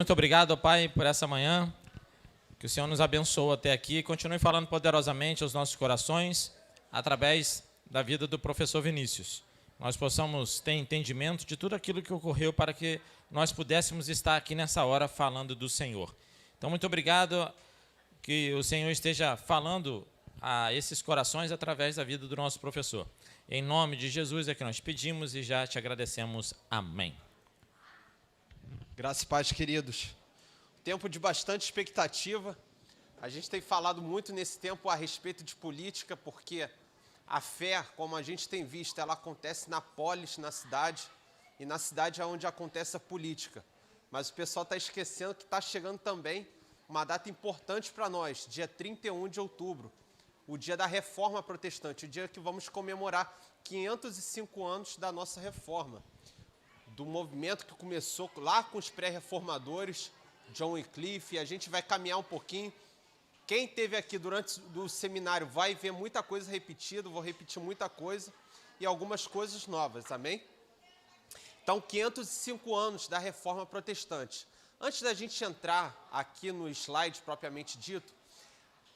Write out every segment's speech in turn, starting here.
Muito obrigado, Pai, por essa manhã. Que o Senhor nos abençoe até aqui. Continue falando poderosamente aos nossos corações, através da vida do professor Vinícius. Nós possamos ter entendimento de tudo aquilo que ocorreu para que nós pudéssemos estar aqui nessa hora falando do Senhor. Então, muito obrigado, que o Senhor esteja falando a esses corações através da vida do nosso professor. Em nome de Jesus é que nós pedimos e já te agradecemos. Amém. Graça e paz, queridos. Tempo de bastante expectativa. A gente tem falado muito nesse tempo a respeito de política, porque a fé, como a gente tem visto, ela acontece na polis, na cidade, e na cidade é onde acontece a política. Mas o pessoal está esquecendo que está chegando também uma data importante para nós, dia 31 de outubro, o dia da Reforma Protestante, o dia que vamos comemorar 505 anos da nossa Reforma, do movimento que começou lá com os pré-reformadores, John Wycliffe. A gente vai caminhar um pouquinho. Quem esteve aqui durante o seminário vai ver muita coisa repetida, vou repetir muita coisa e algumas coisas novas, amém? Então, 505 anos da Reforma Protestante. Antes da gente entrar aqui no slide propriamente dito,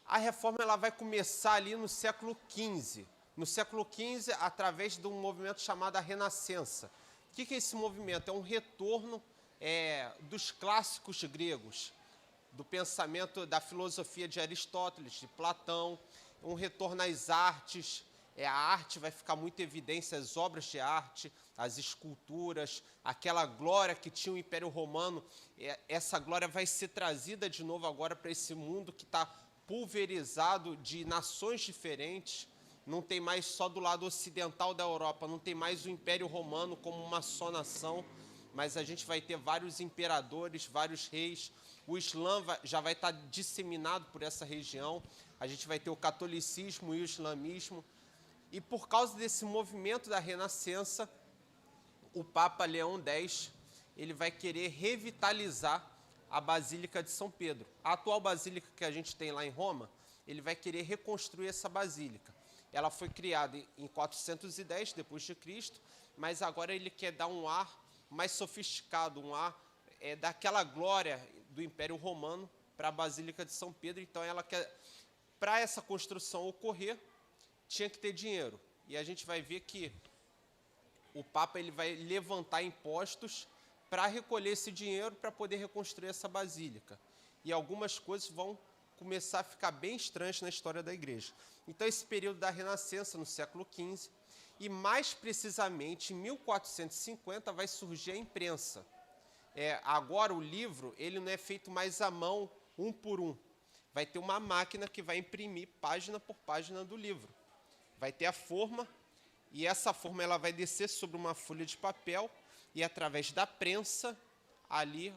a Reforma ela vai começar ali no século XV. No século XV, através de um movimento chamado a Renascença. O que é esse movimento? É um retorno dos clássicos gregos, do pensamento, da filosofia de Aristóteles, de Platão, um retorno às artes. A arte vai ficar muito em evidência, as obras de arte, as esculturas, aquela glória que tinha o Império Romano. Essa glória vai ser trazida de novo agora para esse mundo que está pulverizado de nações diferentes. Não tem mais só do lado ocidental da Europa, não tem mais o Império Romano como uma só nação, mas a gente vai ter vários imperadores, vários reis. O Islã já vai estar disseminado por essa região, a gente vai ter o catolicismo e o islamismo. E por causa desse movimento da Renascença, o Papa Leão X, ele vai querer revitalizar a Basílica de São Pedro. A atual basílica que a gente tem lá em Roma, ele vai querer reconstruir essa basílica. Ela foi criada em 410 depois de Cristo, mas agora ele quer dar um ar mais sofisticado, um ar daquela glória do Império Romano para a Basílica de São Pedro. Então ela quer, para essa construção ocorrer, tinha que ter dinheiro. E a gente vai ver que o Papa ele vai levantar impostos para recolher esse dinheiro para poder reconstruir essa basílica. E algumas coisas vão começar a ficar bem estranhas na história da igreja. Então, esse período da Renascença, no século XV, e mais precisamente, em 1450, vai surgir a imprensa. Agora, o livro ele não é feito mais à mão, um por um. Vai ter uma máquina que vai imprimir página por página do livro. Vai ter a forma, e essa forma ela vai descer sobre uma folha de papel, e através da prensa, ali,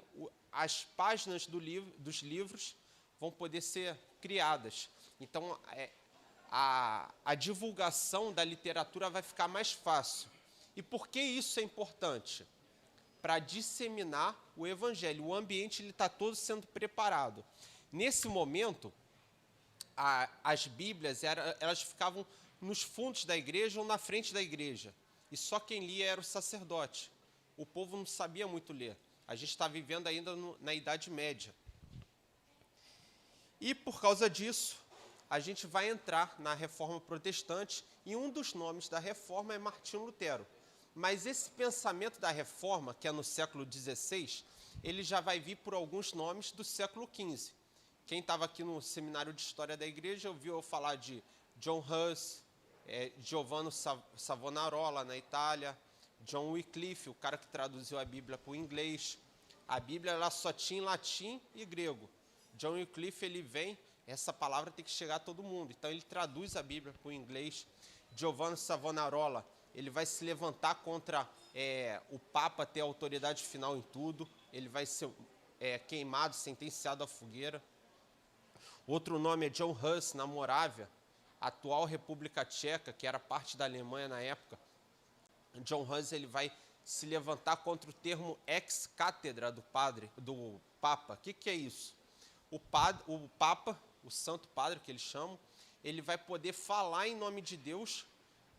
as páginas dos livros vão poder ser criadas. Então, a divulgação da literatura vai ficar mais fácil. E por que isso é importante? Para disseminar o evangelho. O ambiente está todo sendo preparado. Nesse momento, as Bíblias elas ficavam nos fundos da igreja ou na frente da igreja. E só quem lia era o sacerdote. O povo não sabia muito ler. A gente está vivendo ainda na Idade Média. E por causa disso, a gente vai entrar na Reforma Protestante e um dos nomes da Reforma é Martinho Lutero. Mas esse pensamento da Reforma, que é no século XVI, ele já vai vir por alguns nomes do século XV. Quem estava aqui no Seminário de História da Igreja ouviu eu falar de John Huss, Giovanni Savonarola, na Itália, John Wycliffe, o cara que traduziu a Bíblia para o inglês. A Bíblia ela só tinha em latim e grego. John Wycliffe, ele vem, essa palavra tem que chegar a todo mundo. Então, ele traduz a Bíblia para o inglês. Giovanni Savonarola, ele vai se levantar contra o Papa ter autoridade final em tudo. Ele vai ser queimado, sentenciado à fogueira. Outro nome é John Huss, na Morávia, atual República Tcheca, que era parte da Alemanha na época. John Huss ele vai se levantar contra o termo ex-cátedra do Papa. O que é isso? O Papa, o Santo Padre que eles chamam, ele vai poder falar em nome de Deus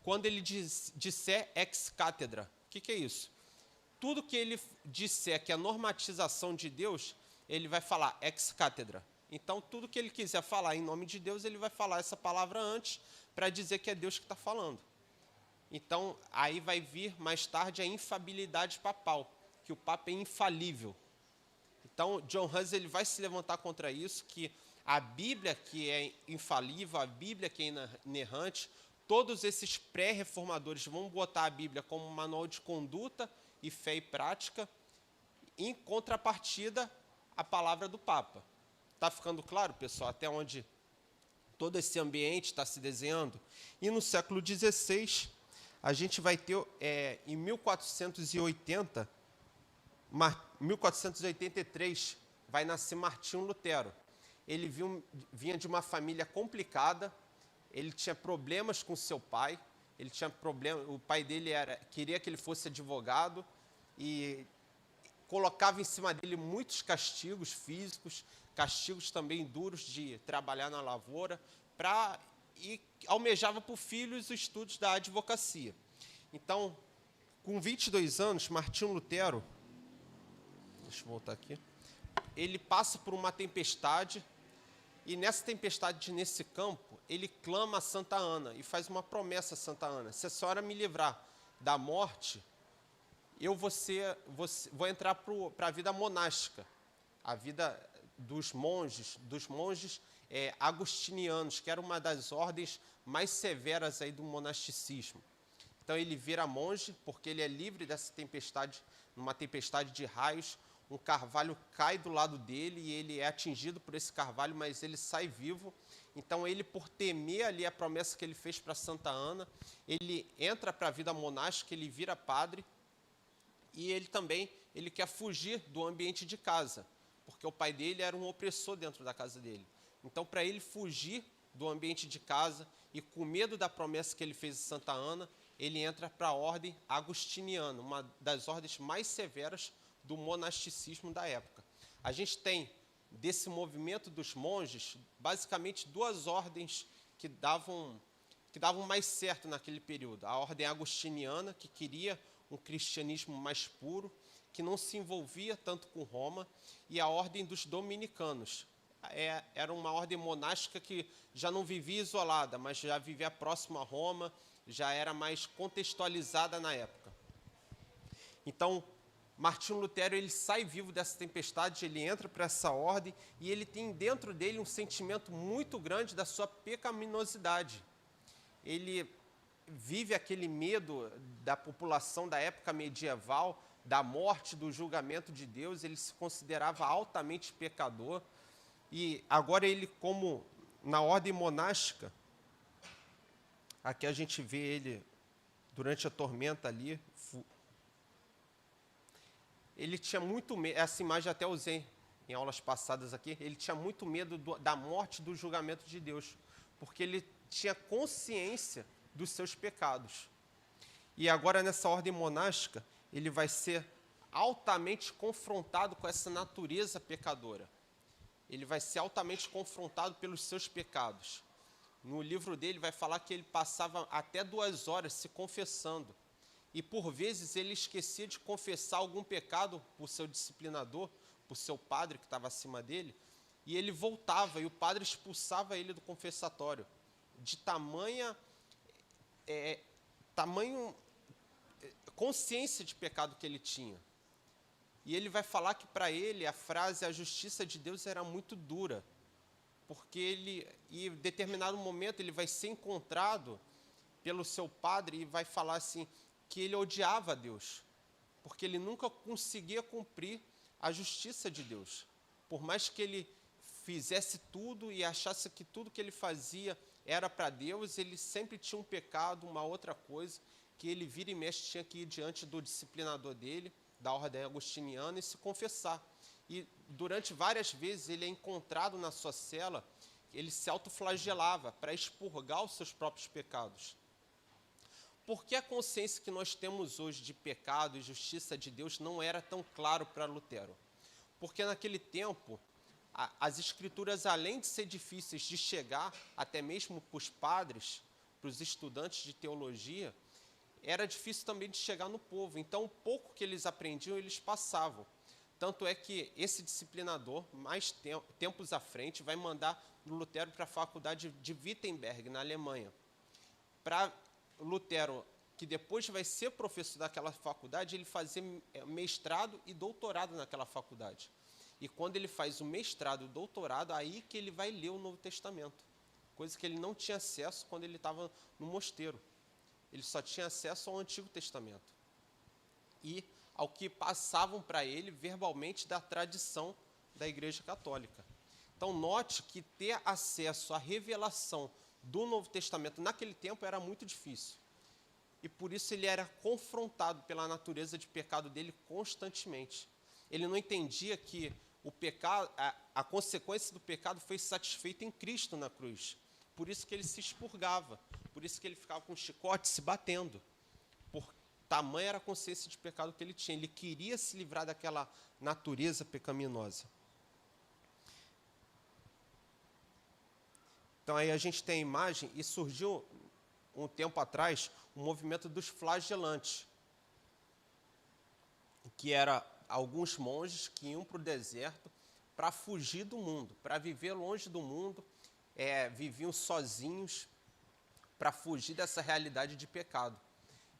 quando ele disser ex-cátedra. O que é isso? tudo que ele disser que é normatização de Deus, ele vai falar ex cátedra. Então, tudo que ele quiser falar em nome de Deus, ele vai falar essa palavra antes para dizer que é Deus que está falando. Então, aí vai vir mais tarde a infabilidade papal, que o Papa é infalível. Então, John Hus ele vai se levantar contra isso, que a Bíblia que é infalível, a Bíblia que é inerrante, todos esses pré-reformadores vão botar a Bíblia como um manual de conduta e fé e prática, em contrapartida à palavra do Papa. Está ficando claro, pessoal, até onde todo esse ambiente está se desenhando? E no século XVI, a gente vai ter, em 1483, vai nascer Martinho Lutero. Ele vinha de uma família complicada, ele tinha problemas com seu pai, o pai dele queria que ele fosse advogado e colocava em cima dele muitos castigos físicos, castigos também duros de trabalhar na lavoura, e almejava para o filho os estudos da advocacia. Então, com 22 anos, Martinho Lutero, deixa eu voltar aqui, ele passa por uma tempestade, e nessa tempestade, nesse campo, ele clama a Santa Ana e faz uma promessa a Santa Ana: se a senhora me livrar da morte, eu vou entrar para a vida monástica, a vida dos monges agustinianos, que era uma das ordens mais severas aí do monasticismo. Então ele vira monge, porque ele é livre dessa tempestade, numa tempestade de raios. Um carvalho cai do lado dele e ele é atingido por esse carvalho, mas ele sai vivo. Então ele, por temer ali a promessa que ele fez para Santa Ana, ele entra para a vida monástica, ele vira padre, e ele quer fugir do ambiente de casa, porque o pai dele era um opressor dentro da casa dele. Então, para ele fugir do ambiente de casa e com medo da promessa que ele fez a Santa Ana, ele entra para a ordem agustiniana, uma das ordens mais severas do monasticismo da época. A gente tem, desse movimento dos monges, basicamente duas ordens que davam mais certo naquele período. A ordem agustiniana, que queria um cristianismo mais puro, que não se envolvia tanto com Roma, e a ordem dos dominicanos. Era uma ordem monástica que já não vivia isolada, mas já vivia próximo a Roma, já era mais contextualizada na época. Então, Martinho Lutero ele sai vivo dessa tempestade, ele entra para essa ordem e ele tem dentro dele um sentimento muito grande da sua pecaminosidade. Ele vive aquele medo da população da época medieval, da morte, do julgamento de Deus. Ele se considerava altamente pecador. E agora ele, como na ordem monástica, aqui a gente vê ele durante a tormenta ali, ele tinha muito medo, essa imagem até usei em aulas passadas aqui, ele tinha muito medo da morte, do julgamento de Deus, porque ele tinha consciência dos seus pecados. E agora, nessa ordem monástica, ele vai ser altamente confrontado com essa natureza pecadora. Ele vai ser altamente confrontado pelos seus pecados. No livro dele vai falar que ele passava até 2 horas se confessando. E por vezes ele esquecia de confessar algum pecado por seu disciplinador, por seu padre que estava acima dele, e ele voltava e o padre expulsava ele do confessatório, de tamanho consciência de pecado que ele tinha. E ele vai falar que para ele a frase "a justiça de Deus" era muito dura, porque em determinado momento ele vai ser encontrado pelo seu padre e vai falar assim, que ele odiava a Deus, porque ele nunca conseguia cumprir a justiça de Deus. Por mais que ele fizesse tudo e achasse que tudo que ele fazia era para Deus, ele sempre tinha um pecado, uma outra coisa, que ele vira e mexe tinha que ir diante do disciplinador dele, da ordem agustiniana, e se confessar. E durante várias vezes ele é encontrado na sua cela, ele se autoflagelava para expurgar os seus próprios pecados. Por que a consciência que nós temos hoje de pecado e justiça de Deus não era tão claro para Lutero? Porque naquele tempo, as escrituras, além de ser difíceis de chegar, até mesmo para os padres, para os estudantes de teologia, era difícil também de chegar no povo. Então, o pouco que eles aprendiam, eles passavam. Tanto é que esse disciplinador, mais tempos à frente, vai mandar Lutero para a faculdade de Wittenberg, na Alemanha. Para Lutero, que depois vai ser professor daquela faculdade, ele fazer mestrado e doutorado naquela faculdade. E quando ele faz o mestrado e o doutorado, aí que ele vai ler o Novo Testamento. Coisa que ele não tinha acesso quando ele estava no mosteiro. Ele só tinha acesso ao Antigo Testamento. E ao que passavam para ele verbalmente da tradição da Igreja Católica. Então, note que ter acesso à revelação do Novo Testamento naquele tempo era muito difícil. E por isso ele era confrontado pela natureza de pecado dele constantemente. Ele não entendia que o pecado, a consequência do pecado foi satisfeita em Cristo na cruz. Por isso que ele se expurgava, por isso que ele ficava com um chicote se batendo. Por tamanha era a consciência de pecado que ele tinha. Ele queria se livrar daquela natureza pecaminosa. Então aí a gente tem a imagem, e surgiu um tempo atrás o movimento dos flagelantes, que era alguns monges que iam para o deserto para fugir do mundo, para viver longe do mundo, viviam sozinhos para fugir dessa realidade de pecado.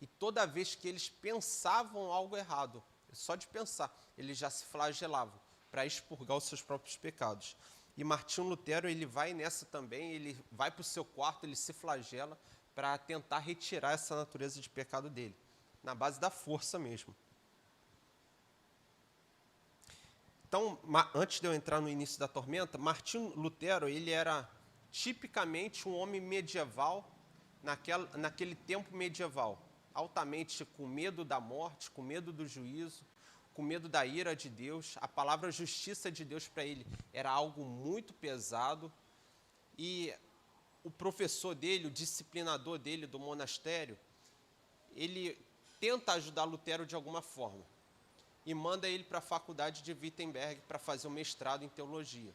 E toda vez que eles pensavam algo errado, só de pensar, eles já se flagelavam para expurgar os seus próprios pecados. E Martinho Lutero, ele vai nessa também, ele vai para o seu quarto, ele se flagela para tentar retirar essa natureza de pecado dele, na base da força mesmo. Então, antes de eu entrar no início da tormenta, Martinho Lutero, ele era tipicamente um homem medieval, naquele tempo medieval, altamente com medo da morte, com medo do juízo, com medo da ira de Deus. A palavra justiça de Deus para ele era algo muito pesado. E o professor dele, o disciplinador dele do monastério, ele tenta ajudar Lutero de alguma forma e manda ele para a faculdade de Wittenberg para fazer o mestrado em teologia,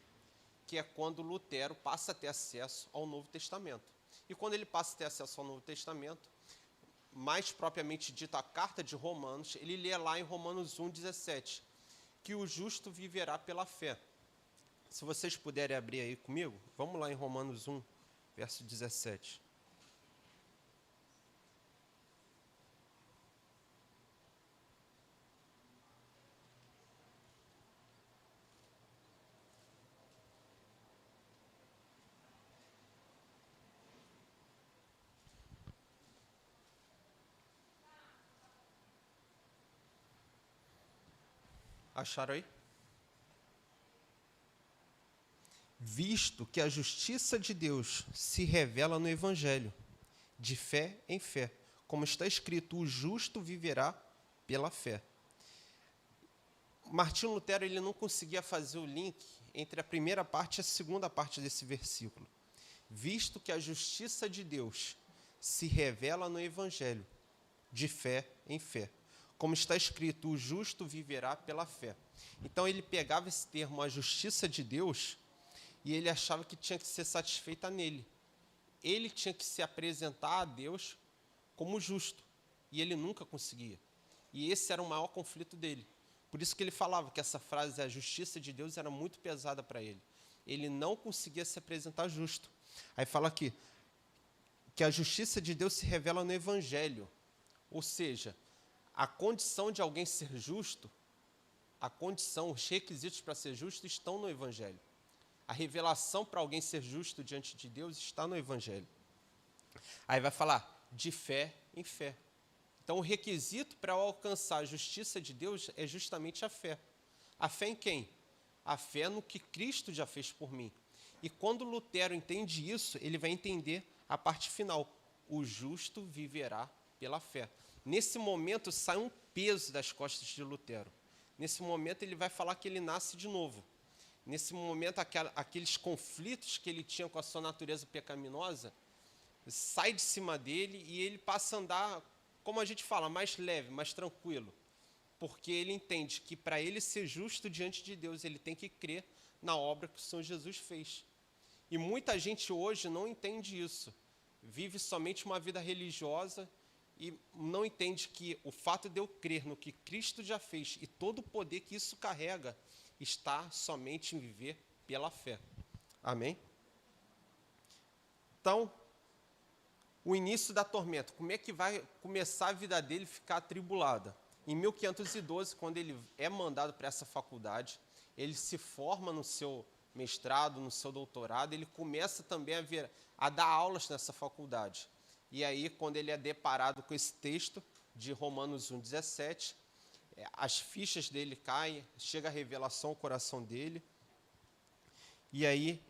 que é quando Lutero passa a ter acesso ao Novo Testamento. E quando ele passa a ter acesso ao Novo Testamento, mais propriamente dito a carta de Romanos, ele lê lá em Romanos 1,17, que o justo viverá pela fé. Se vocês puderem abrir aí comigo, vamos lá em Romanos 1, verso 17. Acharam aí? Visto que a justiça de Deus se revela no Evangelho, de fé em fé, como está escrito, o justo viverá pela fé. Martinho Lutero, ele não conseguia fazer o link entre a primeira parte e a segunda parte desse versículo. Visto que a justiça de Deus se revela no Evangelho, de fé em fé. Como está escrito, o justo viverá pela fé. Então ele pegava esse termo, a justiça de Deus, e ele achava que tinha que ser satisfeita nele. Ele tinha que se apresentar a Deus como justo, e ele nunca conseguia. E esse era o maior conflito dele. Por isso que ele falava que essa frase, a justiça de Deus, era muito pesada para ele. Ele não conseguia se apresentar justo. Aí fala aqui, que a justiça de Deus se revela no Evangelho. Ou seja, a condição de alguém ser justo, a condição, os requisitos para ser justo estão no Evangelho. A revelação para alguém ser justo diante de Deus está no Evangelho. Aí vai falar de fé em fé. Então, o requisito para alcançar a justiça de Deus é justamente a fé. A fé em quem? A fé no que Cristo já fez por mim. E quando Lutero entende isso, ele vai entender a parte final. O justo viverá pela fé. Nesse momento, sai um peso das costas de Lutero. Nesse momento, ele vai falar que ele nasce de novo. Nesse momento, aqueles conflitos que ele tinha com a sua natureza pecaminosa, sai de cima dele e ele passa a andar, como a gente fala, mais leve, mais tranquilo. Porque ele entende que para ele ser justo diante de Deus, ele tem que crer na obra que o Senhor Jesus fez. E muita gente hoje não entende isso. Vive somente uma vida religiosa e não entende que o fato de eu crer no que Cristo já fez e todo o poder que isso carrega está somente em viver pela fé. Amém? Então, o início da tormenta, como é que vai começar a vida dele ficar atribulada? Em 1512, quando ele é mandado para essa faculdade, ele se forma no seu mestrado, no seu doutorado, ele começa também a dar aulas nessa faculdade. E aí, quando ele é deparado com esse texto de Romanos 1,17, as fichas dele caem, chega a revelação ao coração dele, e aí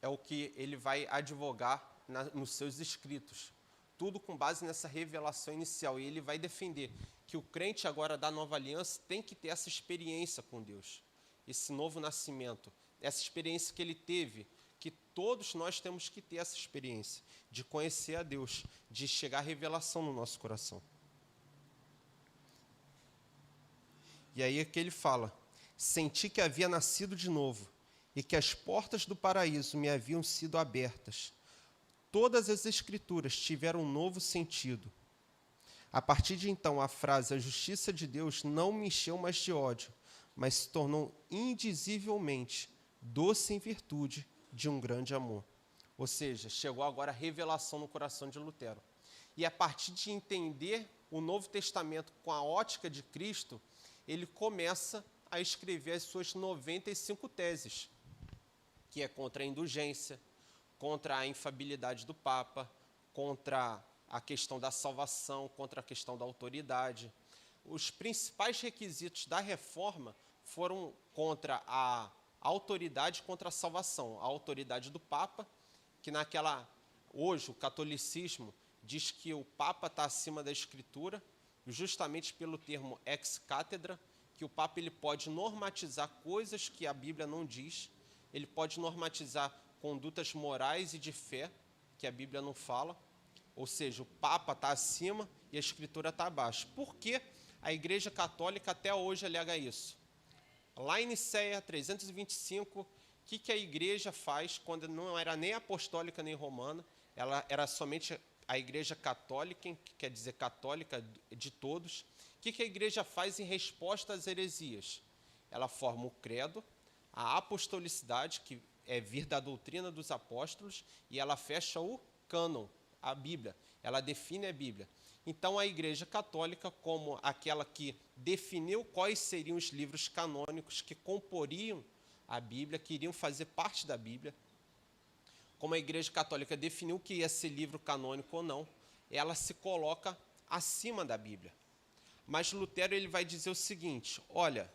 é o que ele vai advogar nos seus escritos. Tudo com base nessa revelação inicial. E ele vai defender que o crente agora da nova aliança tem que ter essa experiência com Deus, esse novo nascimento, essa experiência que ele teve, que todos nós temos que ter essa experiência de conhecer a Deus, de chegar à revelação no nosso coração. E aí é que ele fala: senti que havia nascido de novo e que as portas do paraíso me haviam sido abertas. Todas as escrituras tiveram um novo sentido. A partir de então, a frase "a justiça de Deus" não me encheu mais de ódio, mas se tornou indizivelmente doce em virtude de um grande amor. Ou seja, chegou agora a revelação no coração de Lutero. E a partir de entender o Novo Testamento com a ótica de Cristo, ele começa a escrever as suas 95 teses, que é contra a indulgência, contra a infabilidade do Papa, contra a questão da salvação, contra a questão da autoridade. Os principais requisitos da reforma foram contra a autoridade, contra a salvação. A autoridade do Papa, que hoje o catolicismo diz que o Papa está acima da Escritura, justamente pelo termo ex cátedra, que o Papa ele pode normatizar coisas que a Bíblia não diz, ele pode normatizar condutas morais e de fé, que a Bíblia não fala, ou seja, o Papa está acima e a Escritura está abaixo. Por que a Igreja Católica até hoje alega isso? Lá em Nicéia 325, o que a Igreja faz quando não era nem apostólica nem romana, ela era somente a Igreja Católica, que quer dizer católica de todos. O que a Igreja faz em resposta às heresias? Ela forma o credo, a apostolicidade, que é vir da doutrina dos apóstolos, e ela fecha o cânon, a Bíblia. Ela define a Bíblia. Então, a Igreja Católica, como aquela que definiu quais seriam os livros canônicos que comporiam a Bíblia, que iriam fazer parte da Bíblia, como a Igreja Católica definiu o que ia ser livro canônico ou não, ela se coloca acima da Bíblia. Mas Lutero ele vai dizer o seguinte: olha,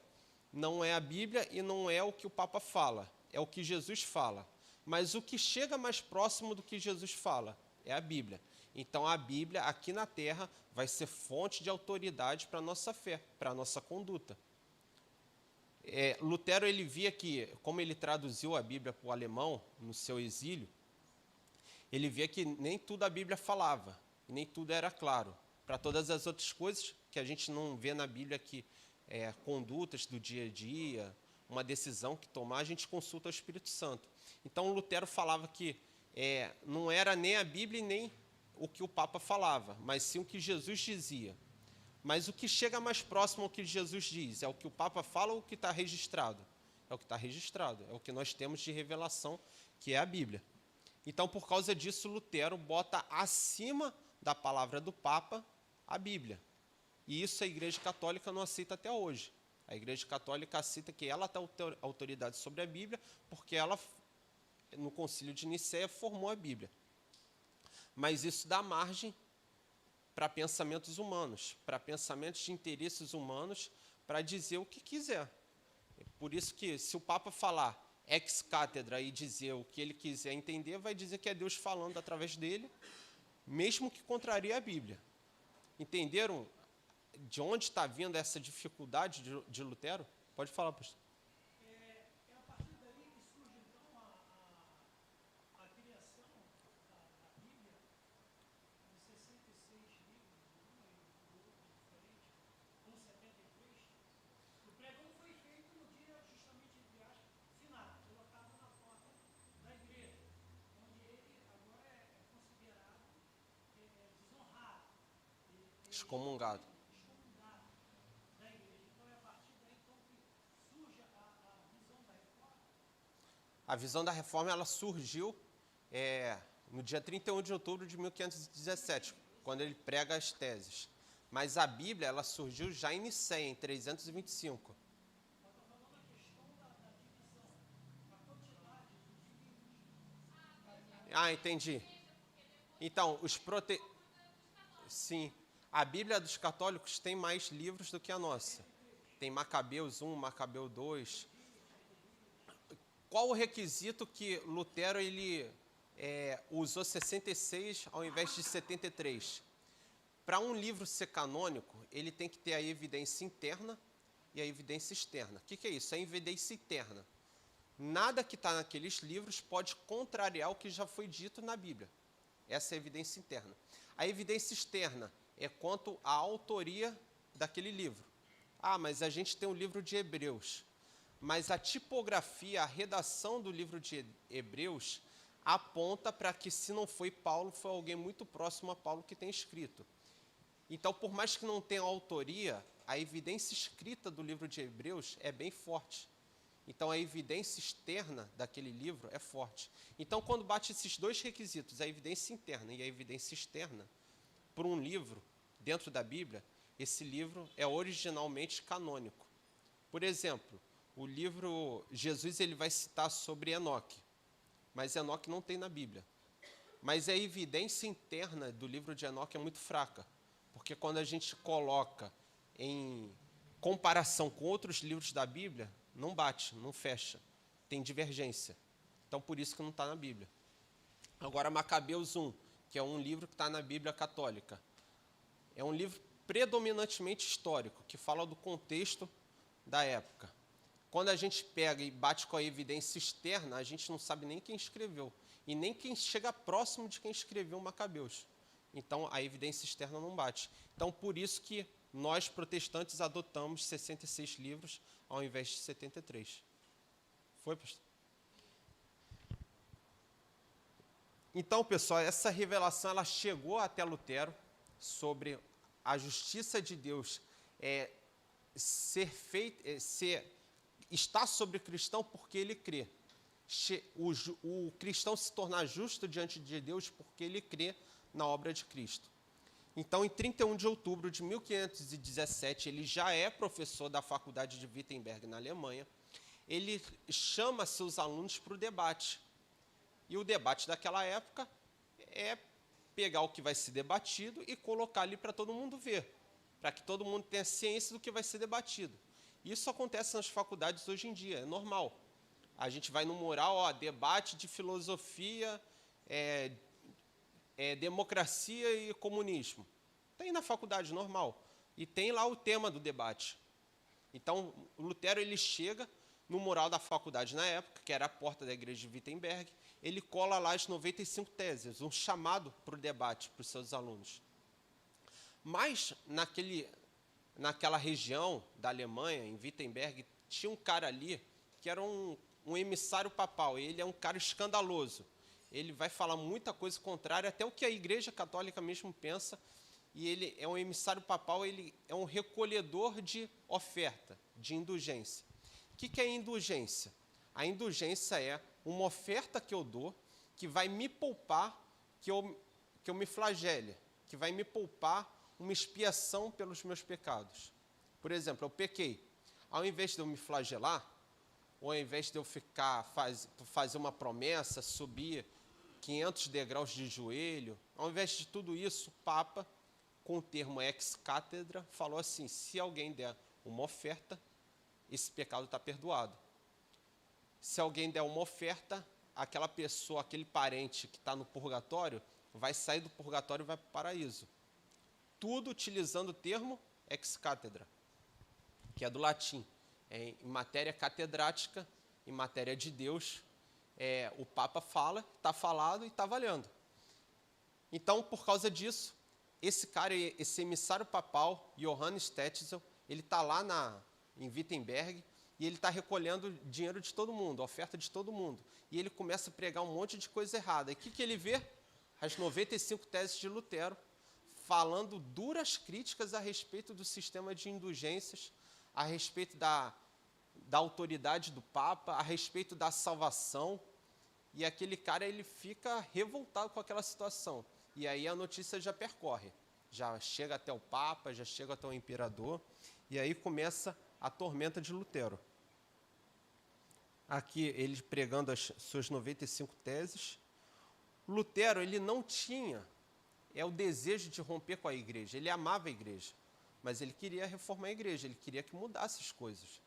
não é a Bíblia e não é o que o Papa fala, é o que Jesus fala. Mas o que chega mais próximo do que Jesus fala é a Bíblia. Então, a Bíblia, aqui na Terra, vai ser fonte de autoridade para a nossa fé, para a nossa conduta. Lutero, ele via que, como ele traduziu a Bíblia para o alemão, no seu exílio, ele via que nem tudo a Bíblia falava, e nem tudo era claro. Para todas as outras coisas que a gente não vê na Bíblia, que condutas do dia a dia, uma decisão que tomar, a gente consulta o Espírito Santo. Então, Lutero falava que não era nem a Bíblia e nem o que o Papa falava, mas sim o que Jesus dizia. Mas o que chega mais próximo ao que Jesus diz? É o que o Papa fala ou o que está registrado? É o que está registrado, é o que nós temos de revelação, que é a Bíblia. Então, por causa disso, Lutero bota acima da palavra do Papa a Bíblia. E isso a Igreja Católica não aceita até hoje. A Igreja Católica aceita que ela tem autoridade sobre a Bíblia, porque ela, no Concílio de Nicéia, formou a Bíblia. Mas isso dá margem para pensamentos humanos, para pensamentos de interesses humanos, para dizer o que quiser. Por isso que, se o Papa falar ex cátedra e dizer o que ele quiser entender, vai dizer que é Deus falando através dele, mesmo que contraria a Bíblia. Entenderam de onde está vindo essa dificuldade de Lutero? Pode falar, pastor. É a partir daí que surge, então, a criação da Bíblia, de 66 livros, um e outro diferente, com 73. O pregão foi feito no dia, justamente, entre aspas, final, colocado na porta da igreja, onde ele agora é considerado desonrado. Ele Excomungado. da igreja. Então é a partir daí então, que surge a visão da reforma. A visão da reforma ela surgiu no dia 31 de outubro de 1517, quando ele prega as teses. Mas a Bíblia ela surgiu já em Nicéia, em 325. Ah, entendi. Então, Sim, a Bíblia dos católicos tem mais livros do que a nossa. Tem Macabeus 1, Macabeu 2. Qual o requisito que Lutero usou 66 ao invés de 73? Para um livro ser canônico, ele tem que ter a evidência interna e a evidência externa. O que é isso? É a evidência interna. Nada que está naqueles livros pode contrariar o que já foi dito na Bíblia. Essa é a evidência interna. A evidência externa é quanto à autoria daquele livro. Ah, mas a gente tem o livro de Hebreus. Mas a tipografia, a redação do livro de Hebreus aponta para que, se não foi Paulo, foi alguém muito próximo a Paulo que tem escrito. Então, por mais que não tenha autoria, a evidência escrita do livro de Hebreus é bem forte. Então, a evidência externa daquele livro é forte. Então, quando bate esses dois requisitos, a evidência interna e a evidência externa, por um livro dentro da Bíblia, esse livro é originalmente canônico. Por exemplo, o livro Jesus ele vai citar sobre Enoque, mas Enoque não tem na Bíblia. Mas a evidência interna do livro de Enoque é muito fraca, porque quando a gente coloca em comparação com outros livros da Bíblia, não bate, não fecha, tem divergência. Então, por isso que não está na Bíblia. Agora, Macabeus 1, que é um livro que está na Bíblia católica, é um livro predominantemente histórico, que fala do contexto da época. Quando a gente pega e bate com a evidência externa, a gente não sabe nem quem escreveu, e nem quem chega próximo de quem escreveu Macabeus. Então, a evidência externa não bate. Então, por isso que nós, protestantes, adotamos 66 livros ao invés de 73. Foi, pastor? Então, pessoal, essa revelação ela chegou até Lutero sobre a justiça de Deus está sobre o cristão porque ele crê. O cristão se tornar justo diante de Deus porque ele crê na obra de Cristo. Então, em 31 de outubro de 1517, ele já é professor da Faculdade de Wittenberg, na Alemanha. Ele chama seus alunos para o debate. E o debate daquela época é pegar o que vai ser debatido e colocar ali para todo mundo ver, para que todo mundo tenha ciência do que vai ser debatido. Isso acontece nas faculdades hoje em dia, é normal. A gente vai no mural, debate de filosofia, democracia e comunismo. Tem na faculdade, normal. E tem lá o tema do debate. Então, o Lutero ele chega no mural da faculdade na época, que era a porta da igreja de Wittenberg, ele cola lá as 95 teses, um chamado para o debate para os seus alunos. Mas, naquela região da Alemanha, em Wittenberg, tinha um cara ali que era um emissário papal. Ele é um cara escandaloso. Ele vai falar muita coisa contrária, até o que a Igreja Católica mesmo pensa, e ele é um emissário papal, ele é um recolhedor de oferta, de indulgência. O que é indulgência? A indulgência é uma oferta que eu dou, que vai me poupar, que eu me flagele, que vai me poupar uma expiação pelos meus pecados. Por exemplo, eu pequei. Ao invés de eu me flagelar, ou ao invés de eu fazer uma promessa, subir 500 degraus de joelho, ao invés de tudo isso, o Papa, com o termo ex cátedra, falou assim: se alguém der uma oferta, esse pecado está perdoado. Se alguém der uma oferta, aquela pessoa, aquele parente que está no purgatório, vai sair do purgatório e vai para o paraíso. Tudo utilizando o termo ex cátedra, que é do latim. Em matéria catedrática, em matéria de Deus, o Papa fala, está falado e está valendo. Então, por causa disso, esse cara, esse emissário papal, Johannes Tetzel, ele está lá em Wittenberg e ele está recolhendo dinheiro de todo mundo, oferta de todo mundo. E ele começa a pregar um monte de coisa errada. E o que ele vê? As 95 teses de Lutero, falando duras críticas a respeito do sistema de indulgências, a respeito da autoridade do Papa, a respeito da salvação. E aquele cara, ele fica revoltado com aquela situação. E aí a notícia já percorre, já chega até o Papa, já chega até o imperador, e aí começa a tormenta de Lutero. Aqui ele pregando as suas 95 teses. Lutero, ele não tinha o desejo de romper com a igreja, ele amava a igreja, mas ele queria reformar a igreja, ele queria que mudasse as coisas.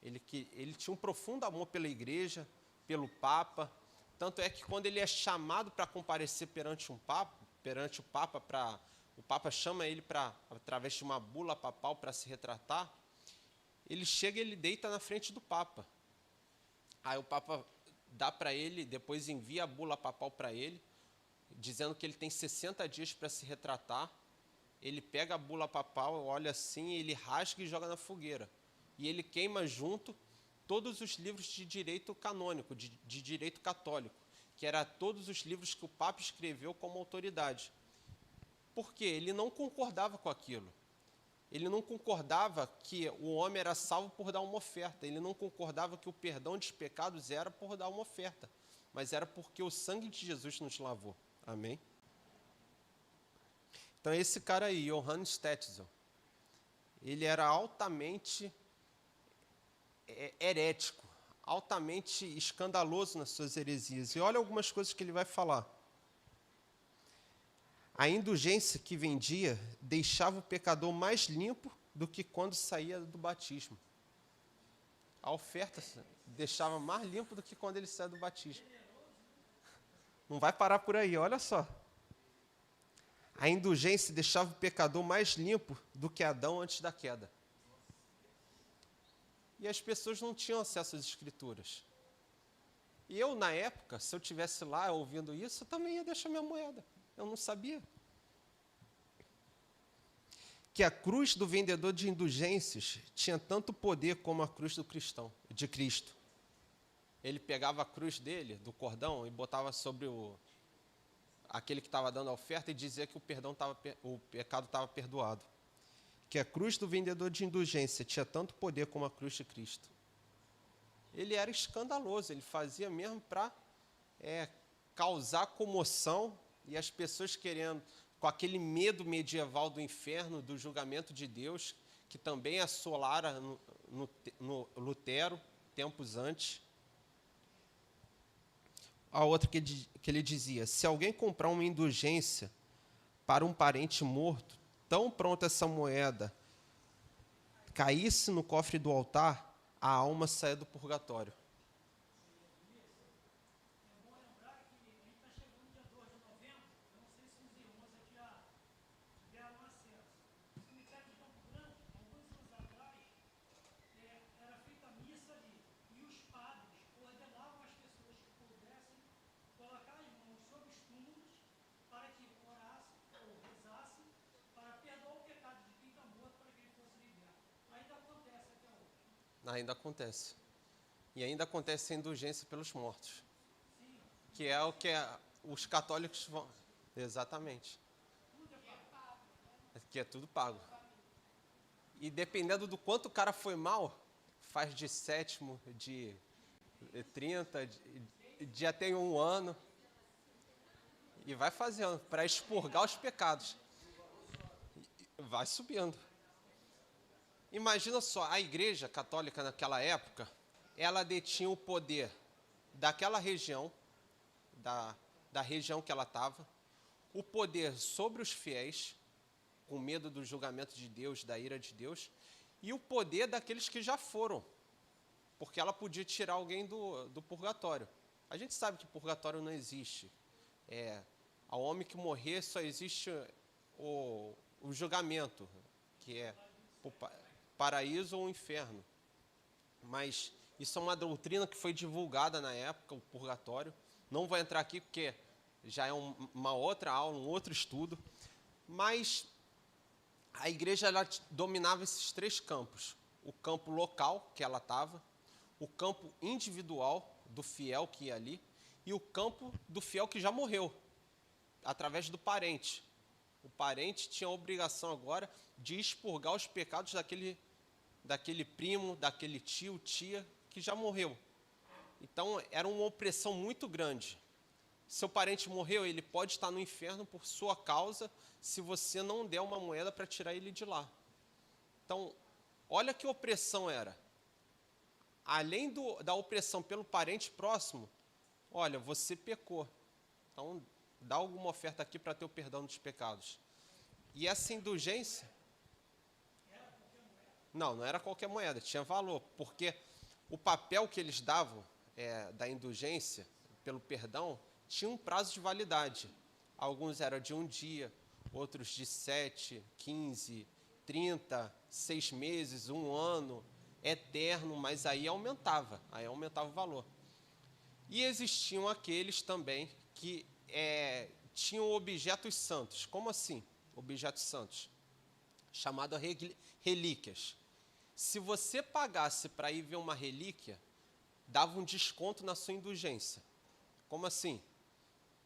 Ele tinha um profundo amor pela igreja, pelo Papa, tanto é que quando ele é chamado para comparecer perante o Papa, o Papa chama ele através de uma bula papal para se retratar, ele chega e ele deita na frente do Papa. Aí o Papa dá para ele, depois envia a bula papal para ele, dizendo que ele tem 60 dias para se retratar. Ele pega a bula papal, olha assim, ele rasga e joga na fogueira. E ele queima junto todos os livros de direito canônico, de direito católico, que eram todos os livros que o Papa escreveu como autoridade. Por quê? Ele não concordava com aquilo. Ele não concordava que o homem era salvo por dar uma oferta. Ele não concordava que o perdão dos pecados era por dar uma oferta. Mas era porque o sangue de Jesus nos lavou. Amém? Então, esse cara aí, Johannes Tetzel, ele era altamente herético, altamente escandaloso nas suas heresias. E olha algumas coisas que ele vai falar. A indulgência que vendia deixava o pecador mais limpo do que quando saía do batismo. A oferta deixava mais limpo do que quando ele saía do batismo. Não vai parar por aí, olha só. A indulgência deixava o pecador mais limpo do que Adão antes da queda. E as pessoas não tinham acesso às escrituras. E eu, na época, se eu estivesse lá ouvindo isso, eu também ia deixar minha moeda. Eu não sabia. Que a cruz do vendedor de indulgências tinha tanto poder como a cruz do cristão, de Cristo. Ele pegava a cruz dele, do cordão, e botava sobre aquele que estava dando a oferta e dizia que o pecado estava perdoado. Que a cruz do vendedor de indulgência tinha tanto poder como a cruz de Cristo. Ele era escandaloso, ele fazia mesmo para causar comoção e as pessoas querendo, com aquele medo medieval do inferno, do julgamento de Deus, que também assolara no Lutero, tempos antes. A outra que ele dizia, se alguém comprar uma indulgência para um parente morto, tão pronta essa moeda caísse no cofre do altar, a alma saia do purgatório. É bom lembrar que a gente está chegando dia 2 de novembro, eu não sei se os irmãos aqui já tiveram acesso. No cemitério de Campo Grande, alguns anos atrás, era feita a missa ali, e os padres ordenavam as pessoas que pudessem colocar as mãos sobre os túmulos para que orassem ou rezassem para perdoar o pecado de quem está morto para que ele fosse liberto. Ainda acontece até hoje. Ainda acontece. E ainda acontece a indulgência pelos mortos. Que é o que os católicos vão... Exatamente. Que é tudo pago. E dependendo do quanto o cara foi mal, faz de sétimo, de 30, de até 1 ano. E vai fazendo, para expurgar os pecados. Vai subindo. Imagina só, a igreja católica naquela época, ela detinha o poder daquela região, da região que ela estava, o poder sobre os fiéis, com medo do julgamento de Deus, da ira de Deus, e o poder daqueles que já foram, porque ela podia tirar alguém do purgatório. A gente sabe que purgatório não existe. Ao homem que morrer só existe o julgamento, que é o paraíso ou o inferno. Mas isso é uma doutrina que foi divulgada na época, o purgatório. Não vou entrar aqui porque já é uma outra aula, um outro estudo. Mas a igreja ela dominava esses 3 campos. O campo local, que ela estava, o campo individual do fiel que ia ali, e o campo do fiel que já morreu, através do parente. O parente tinha a obrigação agora de expurgar os pecados daquele primo, daquele tio, tia, que já morreu. Então, era uma opressão muito grande. Seu parente morreu, ele pode estar no inferno por sua causa, se você não der uma moeda para tirar ele de lá. Então, olha que opressão era. Além da opressão pelo parente próximo, olha, você pecou. Então, dá alguma oferta aqui para ter o perdão dos pecados. E essa indulgência... Não era qualquer moeda, tinha valor, porque o papel que eles davam da indulgência, pelo perdão, tinha um prazo de validade. Alguns eram de 1 dia, outros de 7, 15, 30, 6 meses, 1 ano, eterno, mas aí aumentava o valor. E existiam aqueles também que tinham objetos santos. Como assim, objetos santos? Chamado relíquias. Se você pagasse para ir ver uma relíquia, dava um desconto na sua indulgência. Como assim?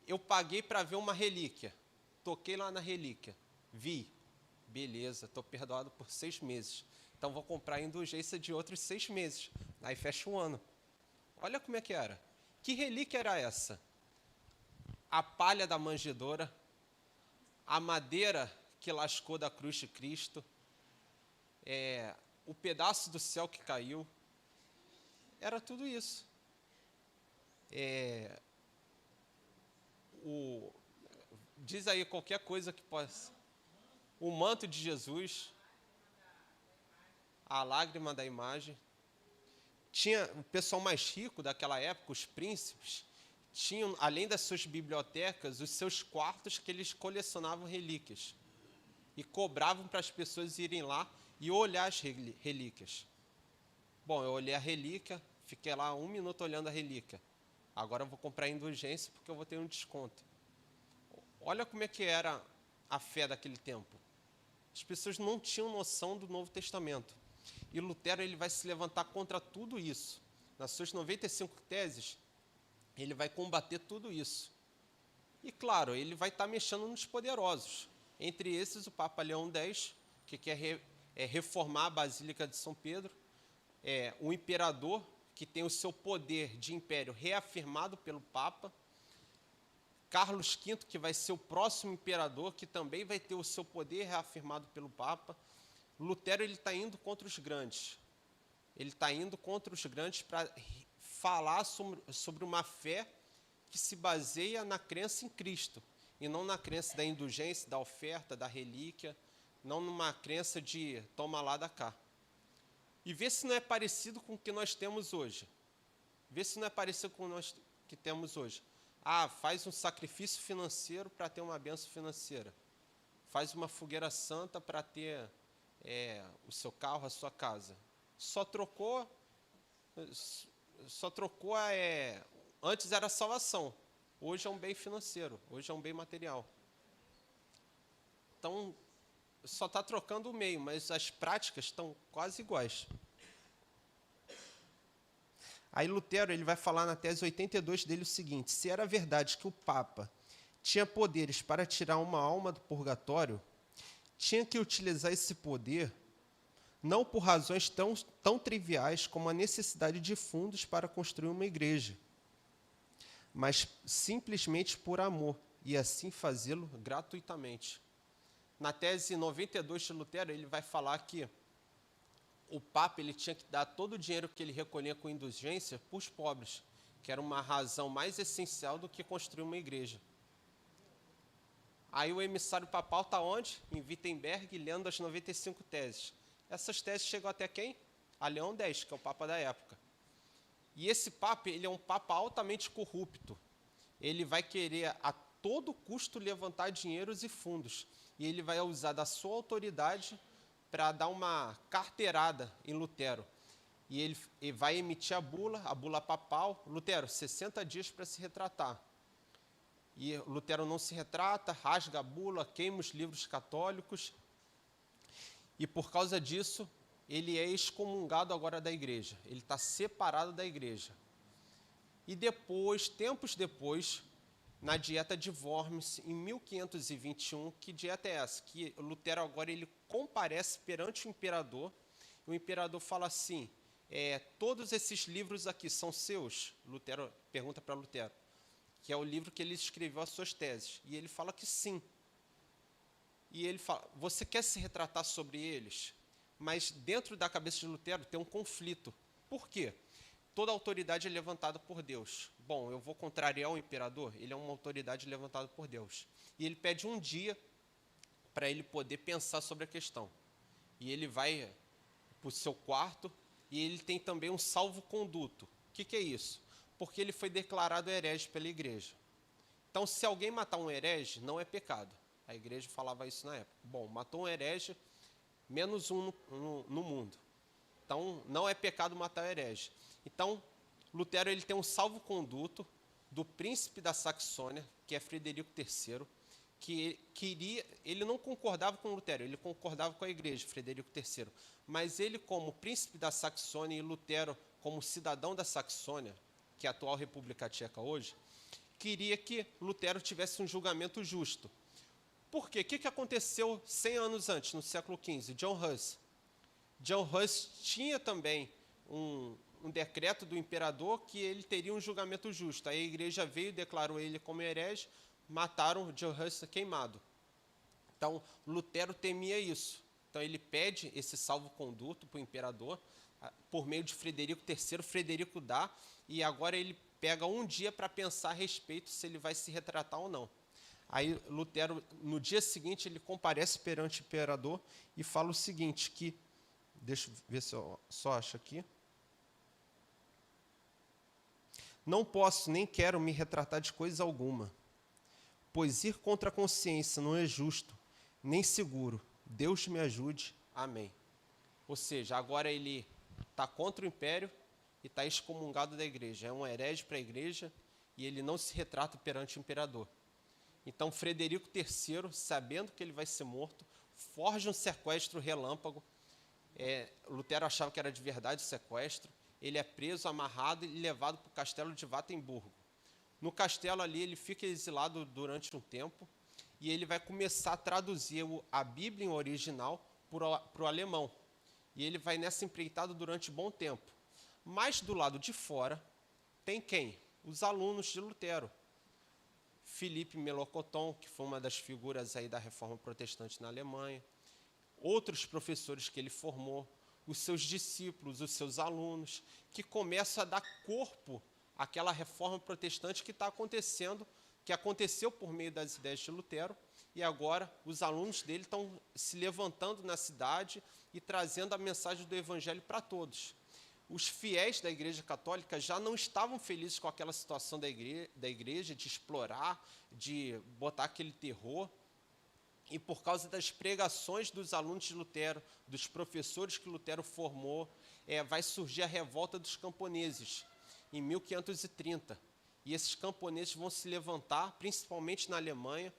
Eu paguei para ver uma relíquia, toquei lá na relíquia, vi, beleza, estou perdoado por 6 meses. Então vou comprar a indulgência de outros 6 meses. Aí fecha o ano. Olha como é que era. Que relíquia era essa? A palha da manjedoura, a madeira que lascou da cruz de Cristo, o pedaço do céu que caiu. Era tudo isso. Diz aí qualquer coisa que possa. O manto de Jesus, a lágrima da imagem. Tinha o pessoal mais rico daquela época, os príncipes, tinham, além das suas bibliotecas, os seus quartos que eles colecionavam relíquias. E cobravam para as pessoas irem lá e olhar as relíquias. Bom, eu olhei a relíquia, fiquei lá 1 minuto olhando a relíquia. Agora eu vou comprar indulgência porque eu vou ter um desconto. Olha como é que era a fé daquele tempo. As pessoas não tinham noção do Novo Testamento. E Lutero ele vai se levantar contra tudo isso. Nas suas 95 teses, ele vai combater tudo isso. E claro, ele vai estar mexendo nos poderosos. Entre esses, o Papa Leão X, que quer reformar a Basílica de São Pedro. O imperador, que tem o seu poder de império reafirmado pelo Papa. Carlos V, que vai ser o próximo imperador, que também vai ter o seu poder reafirmado pelo Papa. Lutero está indo contra os grandes. Ele está indo contra os grandes para falar sobre uma fé que se baseia na crença em Cristo, e não na crença da indulgência, da oferta, da relíquia, não numa crença de toma lá, dá cá. E vê se não é parecido com o que nós temos hoje. Vê se não é parecido com o que temos hoje. Faz um sacrifício financeiro para ter uma bênção financeira. Faz uma fogueira santa para ter o seu carro, a sua casa. Só trocou antes era salvação. Hoje é um bem financeiro, hoje é um bem material. Então, só está trocando o meio, mas as práticas estão quase iguais. Aí Lutero ele vai falar na tese 82 dele o seguinte: se era verdade que o Papa tinha poderes para tirar uma alma do purgatório, tinha que utilizar esse poder não por razões tão triviais como a necessidade de fundos para construir uma igreja, mas simplesmente por amor, e assim fazê-lo gratuitamente. Na tese 92 de Lutero, ele vai falar que o Papa ele tinha que dar todo o dinheiro que ele recolhia com indulgência para os pobres, que era uma razão mais essencial do que construir uma igreja. Aí o emissário papal está onde? Em Wittenberg, lendo as 95 teses. Essas teses chegam até quem? A Leão X, que é o Papa da época. E esse Papa ele é um Papa altamente corrupto. Ele vai querer a todo custo levantar dinheiros e fundos. E ele vai usar da sua autoridade para dar uma carteirada em Lutero. E ele vai emitir a bula papal. Lutero, 60 dias para se retratar. E Lutero não se retrata, rasga a bula, queima os livros católicos. E por causa disso, ele é excomungado agora da igreja. Ele está separado da igreja. E depois, tempos depois, na dieta de Worms, em 1521. Que dieta é essa? Que Lutero agora ele comparece perante o imperador fala assim, todos esses livros aqui são seus? Lutero pergunta para Lutero, que é o livro que ele escreveu as suas teses, e ele fala que sim. E ele fala, você quer se retratar sobre eles? Mas dentro da cabeça de Lutero tem um conflito. Por quê? Toda autoridade é levantada por Deus. Bom, eu vou contrariar o imperador? Ele é uma autoridade levantada por Deus. E ele pede um dia para ele poder pensar sobre a questão. E ele vai para o seu quarto e ele tem também um salvo-conduto. O que é isso? Porque ele foi declarado herege pela igreja. Então, se alguém matar um herege, não é pecado. A igreja falava isso na época. Bom, matou um herege, menos um no mundo. Então, não é pecado matar o herege. Então, Lutero ele tem um salvo-conduto do príncipe da Saxônia, que é Frederico III, que ele não concordava com Lutero, ele concordava com a igreja, Frederico III. Mas ele, como príncipe da Saxônia, e Lutero, como cidadão da Saxônia, que é a atual República Tcheca hoje, queria que Lutero tivesse um julgamento justo. Por quê? O que aconteceu 100 anos antes, no século XV? John Hus. John Hus tinha também um decreto do imperador que ele teria um julgamento justo. Aí a igreja veio, declarou ele como herege, mataram John Hus queimado. Então, Lutero temia isso. Então, ele pede esse salvo-conduto para o imperador, por meio de Frederico III. Frederico dá, e agora ele pega um dia para pensar a respeito se ele vai se retratar ou não. Aí, Lutero, no dia seguinte, ele comparece perante o imperador e fala o seguinte, que... Deixa eu ver se eu só acho aqui. Não posso nem quero me retratar de coisa alguma, pois ir contra a consciência não é justo, nem seguro. Deus me ajude. Amém. Ou seja, agora ele está contra o império e está excomungado da igreja. É um herege para a igreja e ele não se retrata perante o imperador. Então, Frederico III, sabendo que ele vai ser morto, forja um sequestro relâmpago. Lutero achava que era de verdade o sequestro. Ele é preso, amarrado e levado para o castelo de Wittenberg. No castelo ali, ele fica exilado durante um tempo e ele vai começar a traduzir a Bíblia em original para o alemão. E ele vai nessa empreitada durante um bom tempo. Mas do lado de fora, tem quem? Os alunos de Lutero. Philippe Melanchthon, que foi uma das figuras aí da Reforma Protestante na Alemanha. Outros professores que ele formou, os seus discípulos, os seus alunos, que começam a dar corpo àquela reforma protestante que está acontecendo, que aconteceu por meio das ideias de Lutero, e agora os alunos dele estão se levantando na cidade e trazendo a mensagem do Evangelho para todos. Os fiéis da Igreja Católica já não estavam felizes com aquela situação da igreja de explorar, de botar aquele terror. E por causa das pregações dos alunos de Lutero, dos professores que Lutero formou, vai surgir a revolta dos camponeses, em 1530. E esses camponeses vão se levantar, principalmente na Alemanha,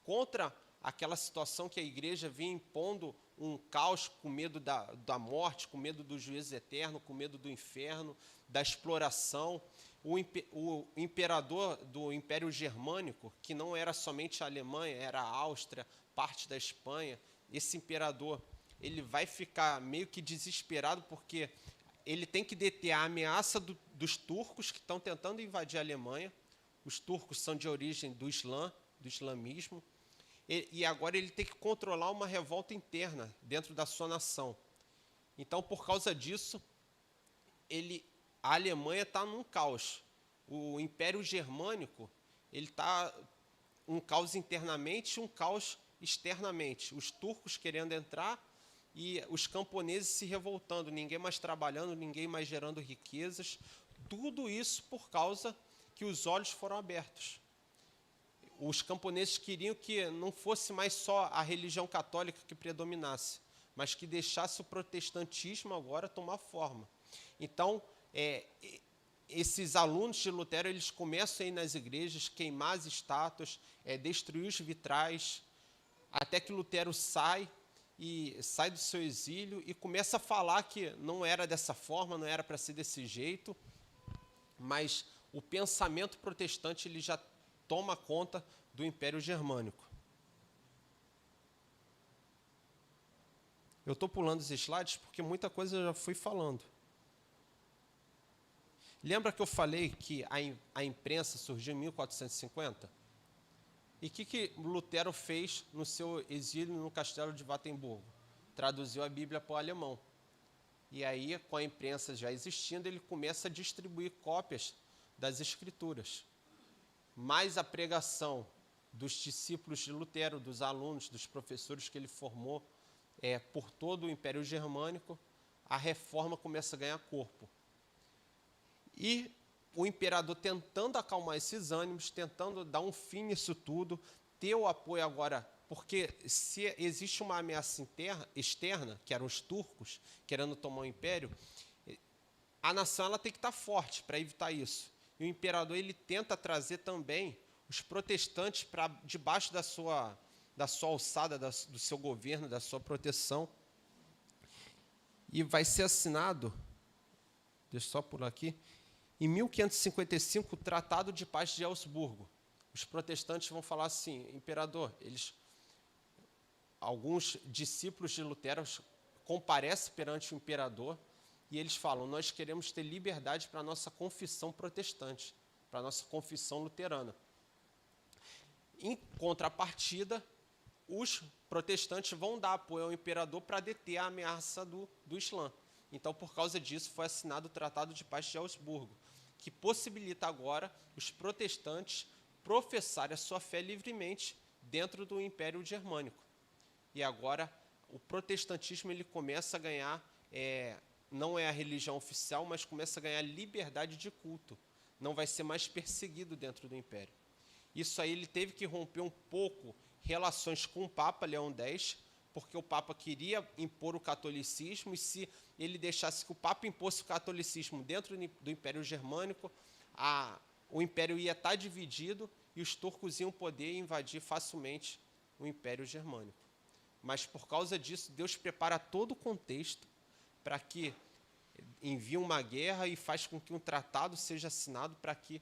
contra aquela situação que a igreja vinha impondo um caos, com medo da morte, com medo do juízo eterno, com medo do inferno, da exploração. O imperador do Império Germânico, que não era somente a Alemanha, era a Áustria, parte da Espanha, esse imperador ele vai ficar meio que desesperado porque ele tem que deter a ameaça dos turcos que estão tentando invadir a Alemanha. Os turcos são de origem do islamismo, e agora ele tem que controlar uma revolta interna dentro da sua nação. Então, por causa disso, a Alemanha está num caos. O Império Germânico ele está um caos internamente e um caos externamente. Os turcos querendo entrar e os camponeses se revoltando, ninguém mais trabalhando, ninguém mais gerando riquezas. Tudo isso por causa que os olhos foram abertos. Os camponeses queriam que não fosse mais só a religião católica que predominasse, mas que deixasse o protestantismo agora tomar forma. Então, esses alunos de Lutero, eles começam a ir nas igrejas, queimar as estátuas, destruir os vitrais, até que Lutero sai do seu exílio e começa a falar que não era dessa forma, não era para ser desse jeito, mas o pensamento protestante ele já toma conta do Império Germânico. Eu estou pulando os slides porque muita coisa eu já fui falando. Lembra que eu falei que a imprensa surgiu em 1450? E o que Lutero fez no seu exílio no castelo de Wittenberg? Traduziu a Bíblia para o alemão. E aí, com a imprensa já existindo, ele começa a distribuir cópias das Escrituras. Mais a pregação dos discípulos de Lutero, dos alunos, dos professores que ele formou por todo o Império Germânico, a reforma começa a ganhar corpo. E o imperador tentando acalmar esses ânimos, tentando dar um fim nisso tudo, ter o apoio agora, porque se existe uma ameaça externa, que eram os turcos, querendo tomar o império, a nação ela tem que estar forte para evitar isso. E o imperador ele tenta trazer também os protestantes para debaixo da sua alçada, do seu governo, da sua proteção. E vai ser assinado, deixa eu só pular aqui, em 1555, o Tratado de Paz de Augsburgo. Os protestantes vão falar assim, imperador, alguns discípulos de Lutero comparecem perante o imperador e eles falam, nós queremos ter liberdade para a nossa confissão protestante, para a nossa confissão luterana. Em contrapartida, os protestantes vão dar apoio ao imperador para deter a ameaça do Islã. Então, por causa disso, foi assinado o Tratado de Paz de Augsburgo, que possibilita agora os protestantes professarem a sua fé livremente dentro do Império Germânico. E agora, o protestantismo ele começa a ganhar, não é a religião oficial, mas começa a ganhar liberdade de culto. Não vai ser mais perseguido dentro do Império. Isso aí ele teve que romper um pouco relações com o Papa Leão X, porque o Papa queria impor o catolicismo, e se ele deixasse que o Papa impôsse o catolicismo dentro do Império Germânico, o Império ia estar dividido e os turcos iam poder invadir facilmente o Império Germânico. Mas, por causa disso, Deus prepara todo o contexto para que envie uma guerra e faz com que um tratado seja assinado para que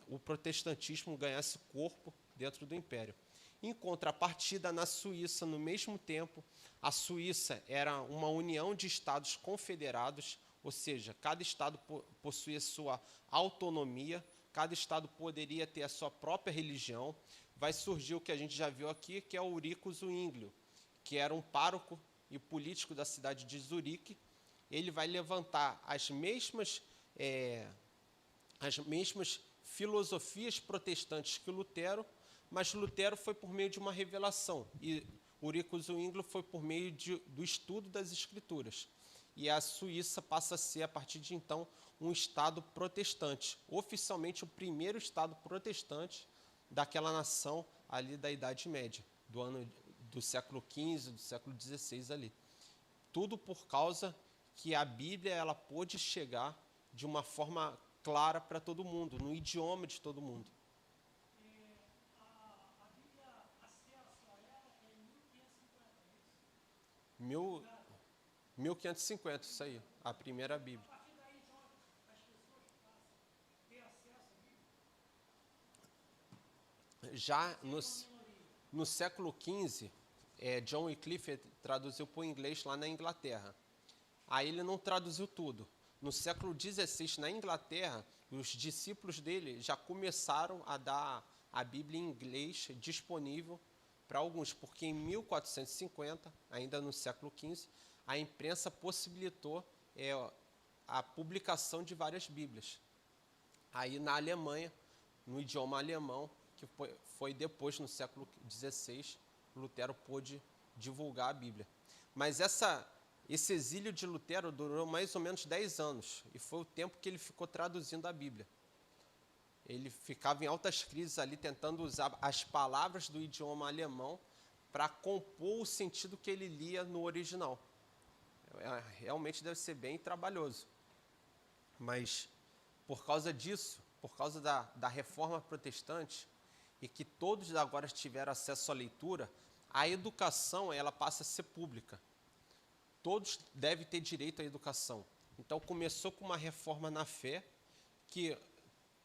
o protestantismo ganhasse corpo dentro do Império. Em contrapartida, na Suíça, no mesmo tempo, a Suíça era uma união de estados confederados, ou seja, cada estado possuía sua autonomia, cada estado poderia ter a sua própria religião. Vai surgir o que a gente já viu aqui, que é o Eurico Zwinglio, que era um pároco e político da cidade de Zurique. Ele vai levantar as mesmas filosofias protestantes que Lutero, mas Lutero foi por meio de uma revelação e Eurico Zwinglio foi por meio do estudo das Escrituras. E a Suíça passa a ser, a partir de então, um estado protestante, oficialmente o primeiro estado protestante daquela nação ali da Idade Média, do século XV, do século XVI ali. Tudo por causa que a Bíblia ela pôde chegar de uma forma clara para todo mundo, no idioma de todo mundo. A Bíblia, acesso a ela é em 1550, é isso? 1550, isso aí, a primeira Bíblia. A partir daí, de onde as pessoas passam a ter acesso à Bíblia? Já no século XV, John Wycliffe traduziu para o inglês lá na Inglaterra. Aí ele não traduziu tudo. No século XVI, na Inglaterra, os discípulos dele já começaram a dar a Bíblia em inglês disponível para alguns, porque em 1450, ainda no século XV, a imprensa possibilitou a publicação de várias Bíblias. Aí na Alemanha, no idioma alemão, que foi depois, no século XVI, Lutero pôde divulgar a Bíblia. Mas esse exílio de Lutero durou mais ou menos 10 anos, e foi o tempo que ele ficou traduzindo a Bíblia. Ele ficava em altas crises ali, tentando usar as palavras do idioma alemão para compor o sentido que ele lia no original. Realmente deve ser bem trabalhoso. Mas, por causa disso, por causa da reforma protestante, e que todos agora tiveram acesso à leitura, a educação ela passa a ser pública. Todos devem ter direito à educação. Então, começou com uma reforma na fé, que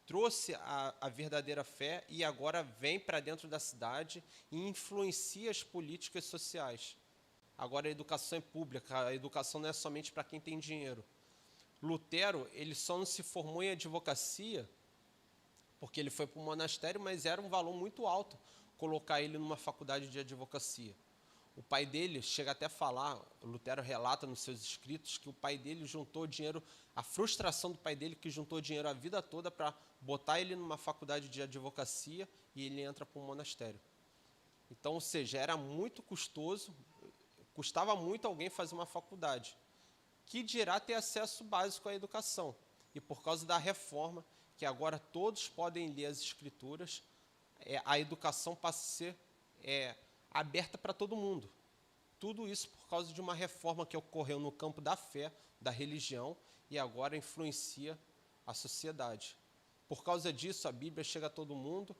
trouxe a verdadeira fé e agora vem para dentro da cidade e influencia as políticas sociais. Agora a educação é pública, a educação não é somente para quem tem dinheiro. Lutero, ele só não se formou em advocacia porque ele foi para o monastério, mas era um valor muito alto colocar ele numa faculdade de advocacia. O pai dele chega até a falar, Lutero relata nos seus escritos, que o pai dele juntou dinheiro, a frustração do pai dele que juntou dinheiro a vida toda para botar ele numa faculdade de advocacia e ele entra para um monastério. Então, ou seja, era muito custoso, custava muito alguém fazer uma faculdade. Que dirá ter acesso básico à educação. E por causa da reforma, que agora todos podem ler as escrituras, a educação passa a ser aberta para todo mundo. Tudo isso por causa de uma reforma que ocorreu no campo da fé, da religião, e agora influencia a sociedade. Por causa disso, a Bíblia chega a todo mundo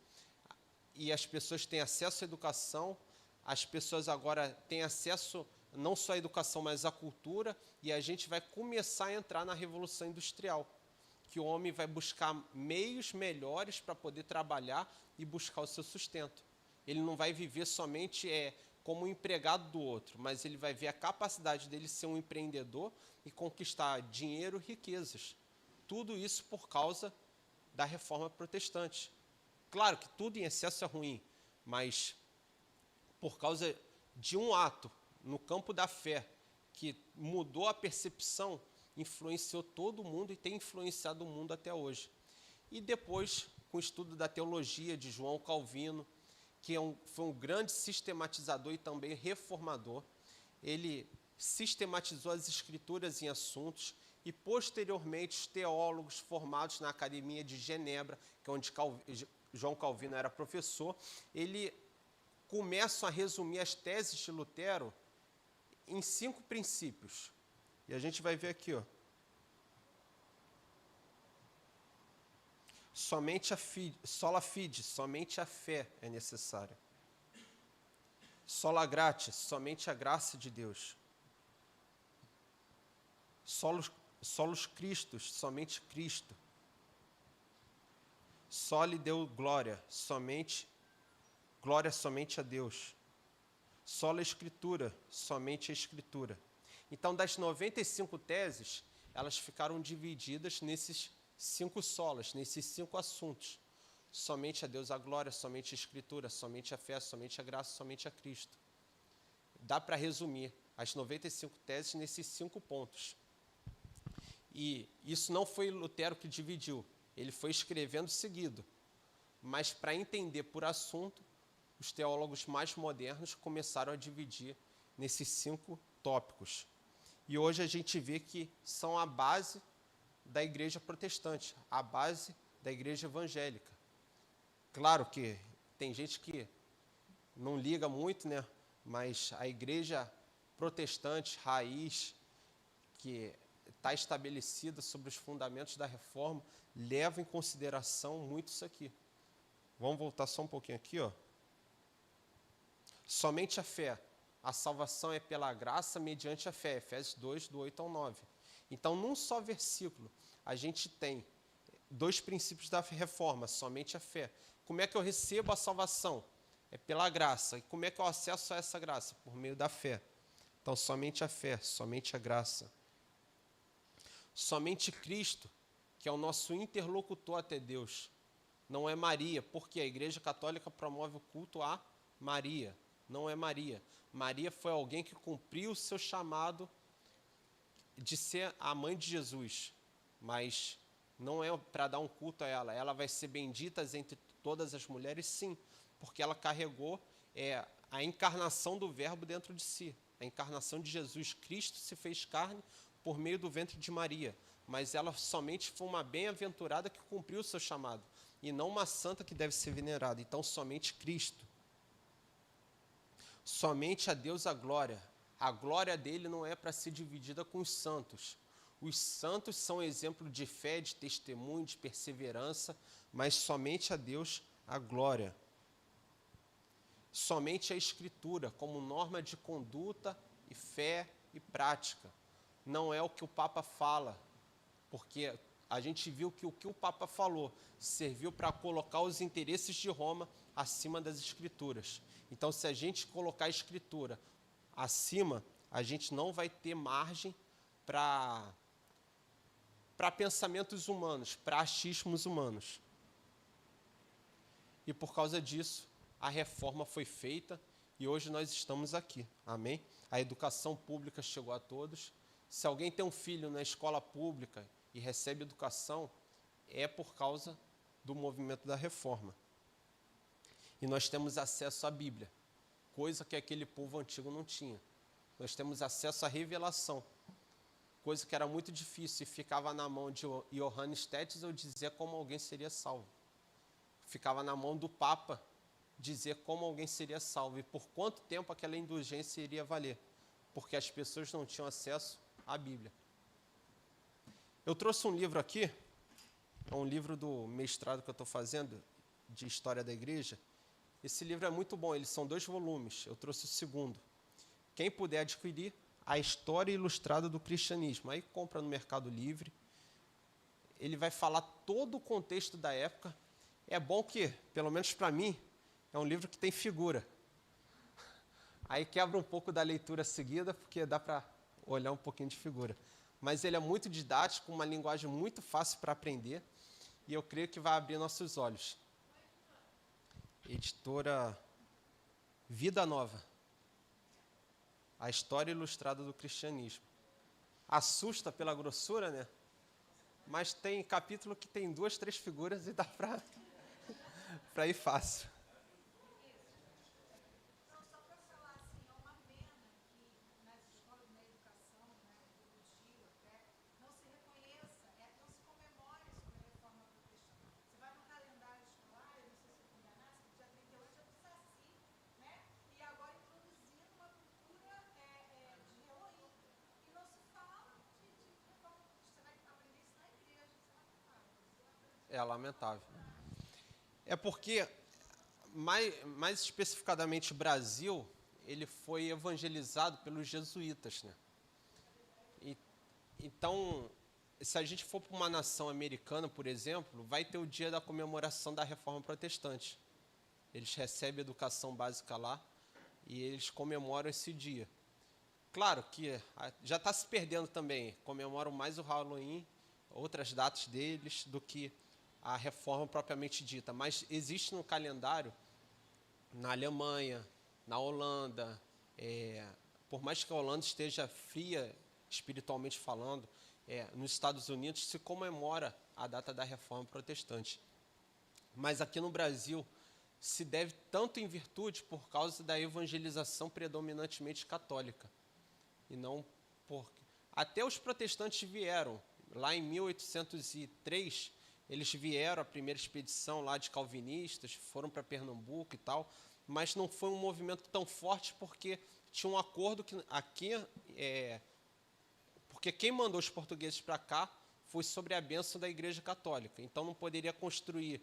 e as pessoas têm acesso à educação, as pessoas agora têm acesso não só à educação, mas à cultura, e a gente vai começar a entrar na Revolução Industrial, que o homem vai buscar meios melhores para poder trabalhar e buscar o seu sustento. Ele não vai viver somente como um empregado do outro, mas ele vai ver a capacidade dele ser um empreendedor e conquistar dinheiro e riquezas. Tudo isso por causa da reforma protestante. Claro que tudo em excesso é ruim, mas por causa de um ato no campo da fé que mudou a percepção, influenciou todo mundo e tem influenciado o mundo até hoje. E depois, com o estudo da teologia de João Calvino, que foi um grande sistematizador e também reformador, ele sistematizou as escrituras em assuntos e, posteriormente, os teólogos formados na Academia de Genebra, que é onde João Calvino era professor, ele começam a resumir as teses de Lutero em 5 princípios. E a gente vai ver aqui, ó. Sola fide, somente a fé é necessária. Sola gratia, somente a graça de Deus. Solus Christus, somente Cristo. Soli Deo glória, glória somente a Deus. Sola Escritura, somente a Escritura. Então, das 95 teses, elas ficaram divididas nesses 5 solas, nesses 5 assuntos. Somente a Deus a glória, somente a Escritura, somente a fé, somente a graça, somente a Cristo. Dá para resumir as 95 teses nesses 5 pontos. E isso não foi Lutero que dividiu, ele foi escrevendo seguido. Mas para entender por assunto, os teólogos mais modernos começaram a dividir nesses 5 tópicos. E hoje a gente vê que são a base da igreja protestante, a base da igreja evangélica. Claro que tem gente que não liga muito, né? Mas a igreja protestante, raiz, que está estabelecida sobre os fundamentos da reforma, leva em consideração muito isso aqui. Vamos voltar só um pouquinho aqui, ó. Somente a fé. A salvação é pela graça mediante a fé. Efésios 2, do 8 ao 9. Então, num só versículo, a gente tem 2 princípios da reforma, somente a fé. Como é que eu recebo a salvação? É pela graça. E como é que eu acesso a essa graça? Por meio da fé. Então, somente a fé, somente a graça. Somente Cristo, que é o nosso interlocutor até Deus. Não é Maria, porque a Igreja Católica promove o culto a Maria. Não é Maria. Maria foi alguém que cumpriu o seu chamado de ser a mãe de Jesus, mas não é para dar um culto a ela. Ela vai ser bendita entre todas as mulheres, sim, porque ela carregou a encarnação do Verbo dentro de si. A encarnação de Jesus Cristo se fez carne por meio do ventre de Maria, mas ela somente foi uma bem-aventurada que cumpriu o seu chamado, e não uma santa que deve ser venerada. Então, somente Cristo. Somente a Deus a glória. A glória dele não é para ser dividida com os santos. Os santos são exemplo de fé, de testemunho, de perseverança, mas somente a Deus a glória. Somente a Escritura, como norma de conduta e fé e prática. Não é o que o Papa fala, porque a gente viu que o Papa falou serviu para colocar os interesses de Roma acima das Escrituras. Então, se a gente colocar a Escritura acima, a gente não vai ter margem para pensamentos humanos, para achismos humanos. E por causa disso, a reforma foi feita e hoje nós estamos aqui. Amém? A educação pública chegou a todos. Se alguém tem um filho na escola pública e recebe educação, é por causa do movimento da reforma. E nós temos acesso à Bíblia, coisa que aquele povo antigo não tinha. Nós temos acesso à revelação, coisa que era muito difícil e ficava na mão de Johannes Tetzel dizer como alguém seria salvo. Ficava na mão do Papa dizer como alguém seria salvo e por quanto tempo aquela indulgência iria valer, porque as pessoas não tinham acesso à Bíblia. Eu trouxe um livro aqui, é um livro do mestrado que eu estou fazendo, de História da Igreja. Esse livro é muito bom, eles são 2 volumes, eu trouxe o segundo. Quem puder adquirir, A História Ilustrada do Cristianismo, aí compra no Mercado Livre. Ele vai falar todo o contexto da época. É bom que, pelo menos para mim, é um livro que tem figura. Aí quebra um pouco da leitura seguida, porque dá para olhar um pouquinho de figura. Mas ele é muito didático, uma linguagem muito fácil para aprender, e eu creio que vai abrir nossos olhos. Editora Vida Nova. A História Ilustrada do Cristianismo. Assusta pela grossura, né? Mas tem capítulo que tem 2, 3 figuras e dá para ir fácil. É lamentável. É porque, mais especificadamente, o Brasil, ele foi evangelizado pelos jesuítas, né? Então, se a gente for para uma nação americana, por exemplo, vai ter o dia da comemoração da Reforma Protestante. Eles recebem educação básica lá e eles comemoram esse dia. Claro que já está se perdendo também, comemoram mais o Halloween, outras datas deles, do que a reforma propriamente dita. Mas existe no calendário, na Alemanha, na Holanda, por mais que a Holanda esteja fria espiritualmente falando, nos Estados Unidos se comemora a data da Reforma Protestante. Mas aqui no Brasil se deve tanto em virtude por causa da evangelização predominantemente católica. E não porque... Até os protestantes vieram. Lá em 1803, eles vieram, a primeira expedição lá de calvinistas, foram para Pernambuco e tal, mas não foi um movimento tão forte porque tinha um acordo que aqui... Porque quem mandou os portugueses para cá foi sobre a bênção da Igreja Católica. Então, não poderia construir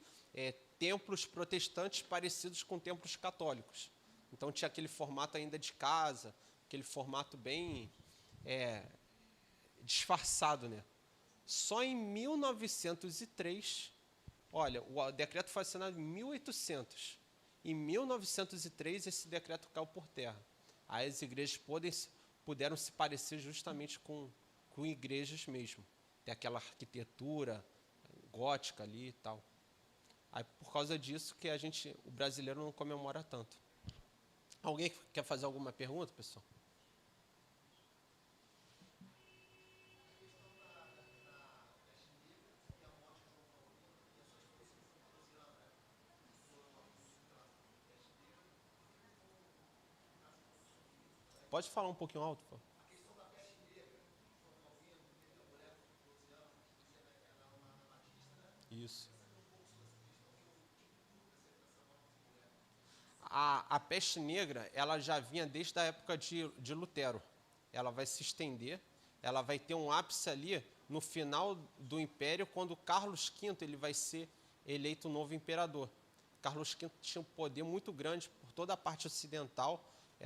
templos protestantes parecidos com templos católicos. Então, tinha aquele formato ainda de casa, aquele formato bem disfarçado, né? Só em 1903, olha, o decreto foi assinado em 1800. Em 1903, esse decreto caiu por terra. Aí as igrejas puderam se parecer justamente com igrejas mesmo. Tem aquela arquitetura gótica ali e tal. Aí, por causa disso que o brasileiro não comemora tanto. Alguém quer fazer alguma pergunta, pessoal? Pode falar um pouquinho alto, pô. Isso. A peste negra, ela já vinha desde a época de Lutero. Ela vai se estender, ela vai ter um ápice ali no final do Império, quando Carlos V ele vai ser eleito novo imperador. Carlos V tinha um poder muito grande por toda a parte ocidental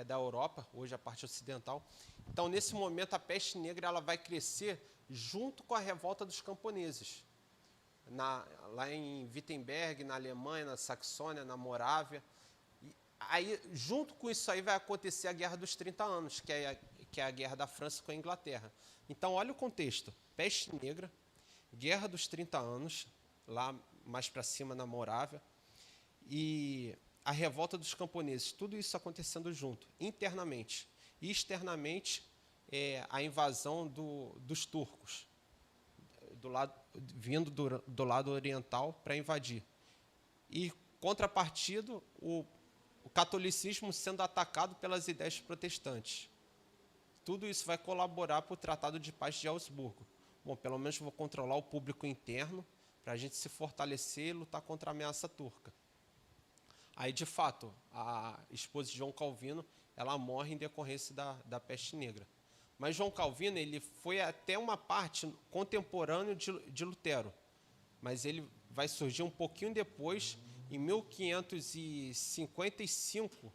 da Europa, hoje a parte ocidental. Então, nesse momento, a peste negra ela vai crescer junto com a revolta dos camponeses. lá em Wittenberg, na Alemanha, na Saxônia, na Morávia. E aí, junto com isso aí, vai acontecer a Guerra dos 30 Anos, que é a guerra da França com a Inglaterra. Então, olha o contexto. Peste negra, Guerra dos 30 Anos, lá mais para cima na Morávia, e a revolta dos camponeses, tudo isso acontecendo junto, internamente. E externamente, a invasão dos turcos, vindo do lado oriental para invadir. E, contrapartido, o catolicismo sendo atacado pelas ideias protestantes. Tudo isso vai colaborar para o Tratado de Paz de Augsburgo. Bom, pelo menos vou controlar o público interno para a gente se fortalecer e lutar contra a ameaça turca. Aí, de fato, a esposa de João Calvino, ela morre em decorrência da peste negra. Mas João Calvino, ele foi até uma parte contemporâneo de Lutero, mas ele vai surgir um pouquinho depois, em 1555,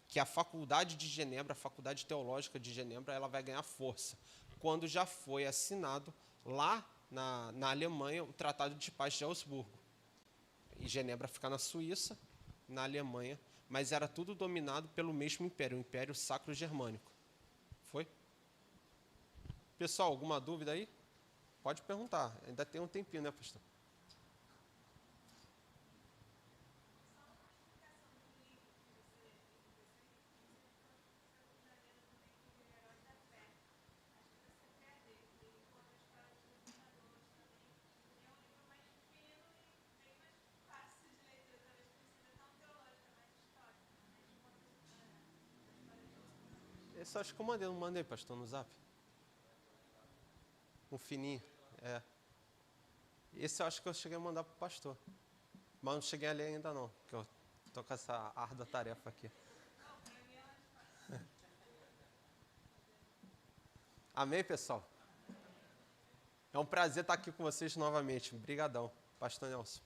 que a Faculdade de Genebra, a Faculdade Teológica de Genebra, ela vai ganhar força, quando já foi assinado lá na Alemanha o Tratado de Paz de Augsburgo. E Genebra fica na Suíça, na Alemanha, mas era tudo dominado pelo mesmo império, o Império Sacro Germânico. Foi? Pessoal, alguma dúvida aí? Pode perguntar, ainda tem um tempinho, né, pastor? Esse eu acho que eu mandei, não mandei, pastor, no zap? Um fininho, Esse eu acho que eu cheguei a mandar para o pastor. Mas não cheguei a ler ainda não, porque eu estou com essa árdua tarefa aqui. Amém, pessoal? É um prazer estar aqui com vocês novamente. Obrigadão, pastor Nelson.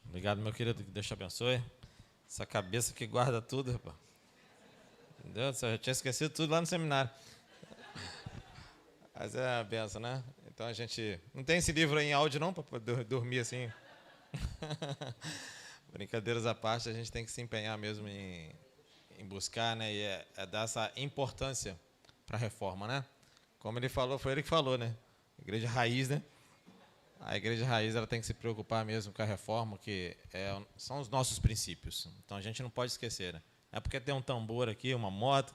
Obrigado, meu querido, que Deus te abençoe. Essa cabeça que guarda tudo, rapaz. Entendeu? Eu já tinha esquecido tudo lá no seminário. Mas é a benção, né? Então a gente... Não tem esse livro aí em áudio não, para poder dormir assim? Brincadeiras à parte, a gente tem que se empenhar mesmo em buscar, né? E dar essa importância para a reforma, né? Como ele falou, foi ele que falou, né? Igreja raiz, né? A igreja raiz, ela tem que se preocupar mesmo com a reforma, que são os nossos princípios. Então a gente não pode esquecer, né? Não é porque tem um tambor aqui, uma moto,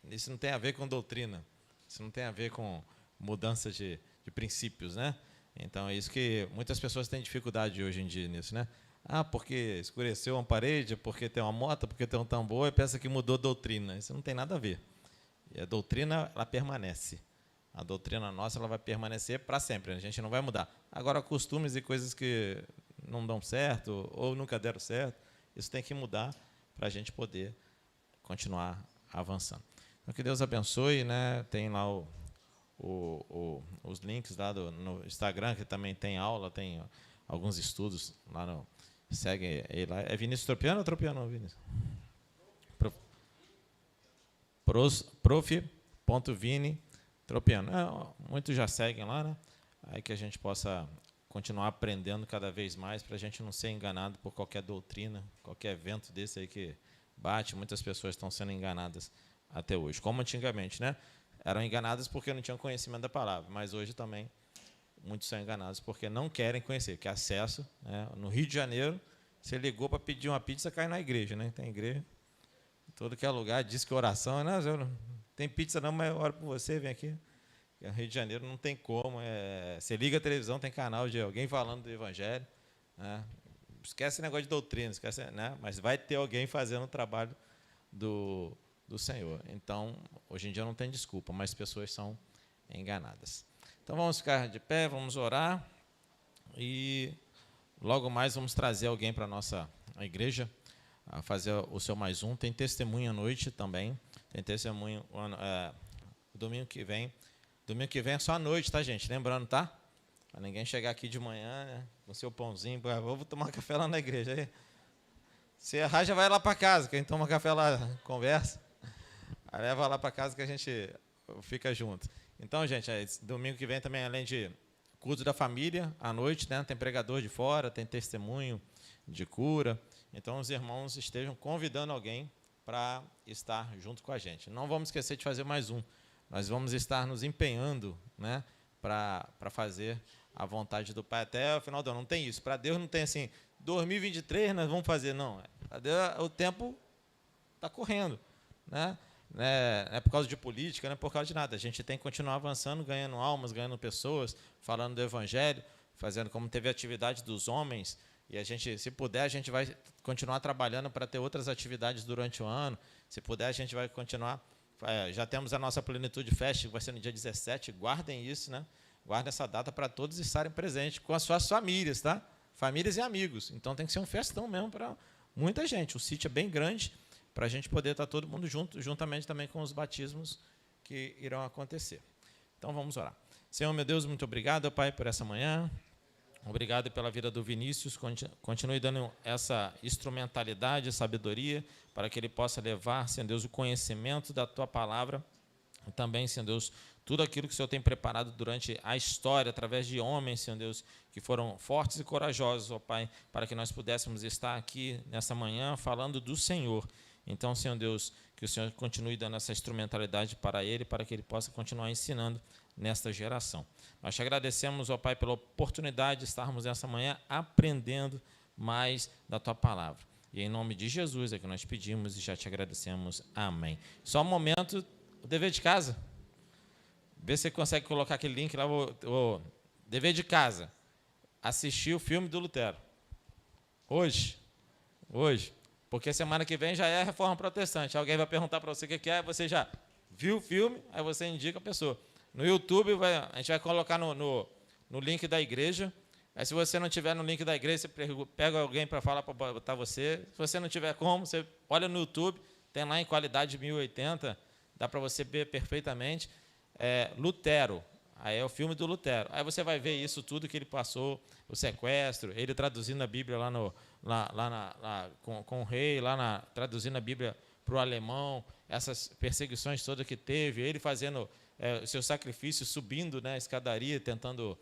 isso não tem a ver com doutrina. Isso não tem a ver com mudança de princípios, né? Então é isso que muitas pessoas têm dificuldade hoje em dia nisso, né? Porque escureceu uma parede, porque tem uma moto, porque tem um tambor, e pensa que mudou a doutrina. Isso não tem nada a ver. E a doutrina, ela permanece. A doutrina nossa, ela vai permanecer para sempre. A gente não vai mudar. Agora, costumes e coisas que não dão certo ou nunca deram certo, isso tem que mudar para a gente poder continuar avançando. Então, que Deus abençoe, né? Tem lá os links lá no Instagram, que também tem aula, tem alguns estudos lá no... Segue aí lá. É Vinícius Tropiano ou Tropiano, Vinícius? Prof.vini Tropiano. Muitos já seguem lá, né? Aí que a gente possa continuar aprendendo cada vez mais para a gente não ser enganado por qualquer doutrina, qualquer evento desse aí que bate. Muitas pessoas estão sendo enganadas até hoje, como antigamente, né? Eram enganadas porque não tinham conhecimento da palavra, mas hoje também muitos são enganados porque não querem conhecer, que acesso, né? No Rio de Janeiro, você ligou para pedir uma pizza, cai na igreja, né? Tem igreja em todo que é lugar, diz que oração, não, tem pizza não, mas eu oro por você, vem aqui. No Rio de Janeiro não tem como, você liga a televisão, tem canal de alguém falando do evangelho, né? Esquece esse negócio de doutrina, esquece, né? Mas vai ter alguém fazendo o trabalho do Senhor. Então, hoje em dia não tem desculpa, mas as pessoas são enganadas. Então, vamos ficar de pé, vamos orar e logo mais vamos trazer alguém para a nossa igreja a fazer o seu mais um. Tem testemunho à noite também, tem testemunho domingo que vem. Domingo que vem é só à noite, tá, gente? Lembrando, tá? Para ninguém chegar aqui de manhã, né, com seu pãozinho, vou tomar café lá na igreja. Aí. Se errar, já vai lá para casa, que a gente toma café lá, conversa. Aí leva lá para casa que a gente fica junto. Então, gente, domingo que vem também, além de culto da família, à noite, né, tem pregador de fora, tem testemunho de cura. Então, os irmãos estejam convidando alguém para estar junto com a gente. Não vamos esquecer de fazer mais um. Nós vamos estar nos empenhando, né, para fazer a vontade do Pai até o final do ano. Não tem isso. Para Deus não tem assim, 2023 nós vamos fazer. Não. Para Deus, o tempo está correndo. Né? Não é por causa de política, não é por causa de nada. A gente tem que continuar avançando, ganhando almas, ganhando pessoas, falando do Evangelho, fazendo como teve a atividade dos homens. E a gente, se puder, a gente vai continuar trabalhando para ter outras atividades durante o ano. Se puder, a gente vai continuar. Já temos a nossa Plenitude Fest, que vai ser no dia 17. Guardem isso, né? Guardem essa data para todos estarem presentes com as suas famílias, tá? Famílias e amigos. Então tem que ser um festão mesmo para muita gente. O sítio é bem grande para a gente poder estar todo mundo junto, juntamente também com os batismos que irão acontecer. Então vamos orar. Senhor, meu Deus, muito obrigado, Pai, por essa manhã. Obrigado pela vida do Vinícius. Continue dando essa instrumentalidade, sabedoria, para que ele possa levar, Senhor Deus, o conhecimento da Tua palavra. E também, Senhor Deus, tudo aquilo que o Senhor tem preparado durante a história, através de homens, Senhor Deus, que foram fortes e corajosos, ó Pai, para que nós pudéssemos estar aqui nessa manhã falando do Senhor. Então, Senhor Deus, que o Senhor continue dando essa instrumentalidade para ele, para que ele possa continuar ensinando nesta geração. Nós te agradecemos, ó Pai, pela oportunidade de estarmos nessa manhã aprendendo mais da Tua palavra. E em nome de Jesus é que nós pedimos e já te agradecemos. Amém. Só um momento, o dever de casa. Vê se você consegue colocar aquele link lá, o dever de casa. Assistir o filme do Lutero. Hoje. Porque semana que vem já é a Reforma Protestante. Alguém vai perguntar para você o que é, você já viu o filme, aí você indica a pessoa. No YouTube, a gente vai colocar no link da igreja. Aí, se você não tiver no link da igreja, você pega alguém para falar, para botar você. Se você não tiver como, você olha no YouTube, tem lá em qualidade 1080, dá para você ver perfeitamente. Lutero, aí é o filme do Lutero. Aí você vai ver isso tudo que ele passou, o sequestro, ele traduzindo a Bíblia com o rei, traduzindo a Bíblia para o alemão, essas perseguições todas que teve, ele fazendo o seu sacrifício, subindo, né, a escadaria, tentando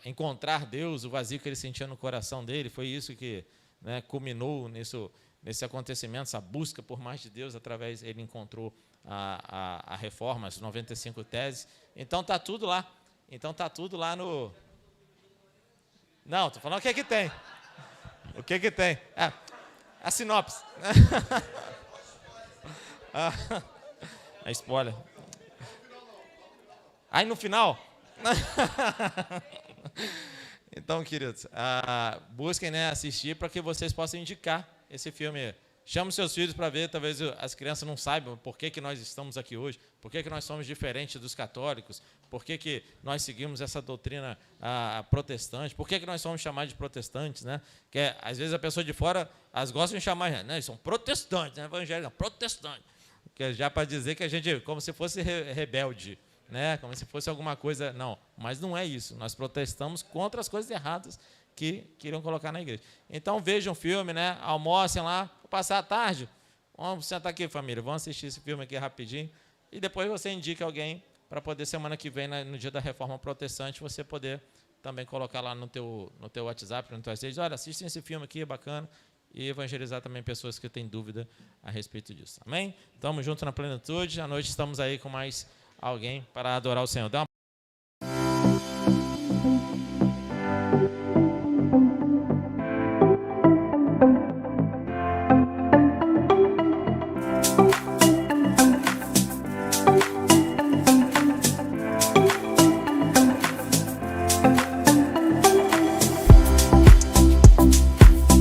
encontrar Deus, o vazio que ele sentia no coração dele. Foi isso que, né, culminou nesse acontecimento, essa busca por mais de Deus, através ele encontrou a reforma, as 95 teses. Então está tudo lá. No... Não, estou falando o que é que tem. O que é que tem? A sinopse. A spoiler. Aí no final. Então, queridos, busquem, né, assistir para que vocês possam indicar esse filme. Chame seus filhos para ver, talvez as crianças não saibam por que nós estamos aqui hoje, por que nós somos diferentes dos católicos, por que nós seguimos essa doutrina protestante, por que nós somos chamados de protestantes, né? Que às vezes a pessoa de fora, as gostam de chamar, né? Eles são protestantes, né? Evangélicos, protestantes, que é já para dizer que a gente, como se fosse rebelde, né? Como se fosse alguma coisa. Não, mas não é isso. Nós protestamos contra as coisas erradas que queriam colocar na igreja. Então vejam o filme, né? Almocem lá, vou passar a tarde. Vamos sentar aqui, família, vamos assistir esse filme aqui rapidinho. E depois você indica alguém para poder, semana que vem, no dia da Reforma Protestante, você poder também colocar lá no teu WhatsApp, no teu redes. Olha, assistem esse filme aqui, é bacana. E evangelizar também pessoas que têm dúvida a respeito disso. Amém? Estamos juntos na plenitude. À noite estamos aí com mais alguém para adorar o Senhor.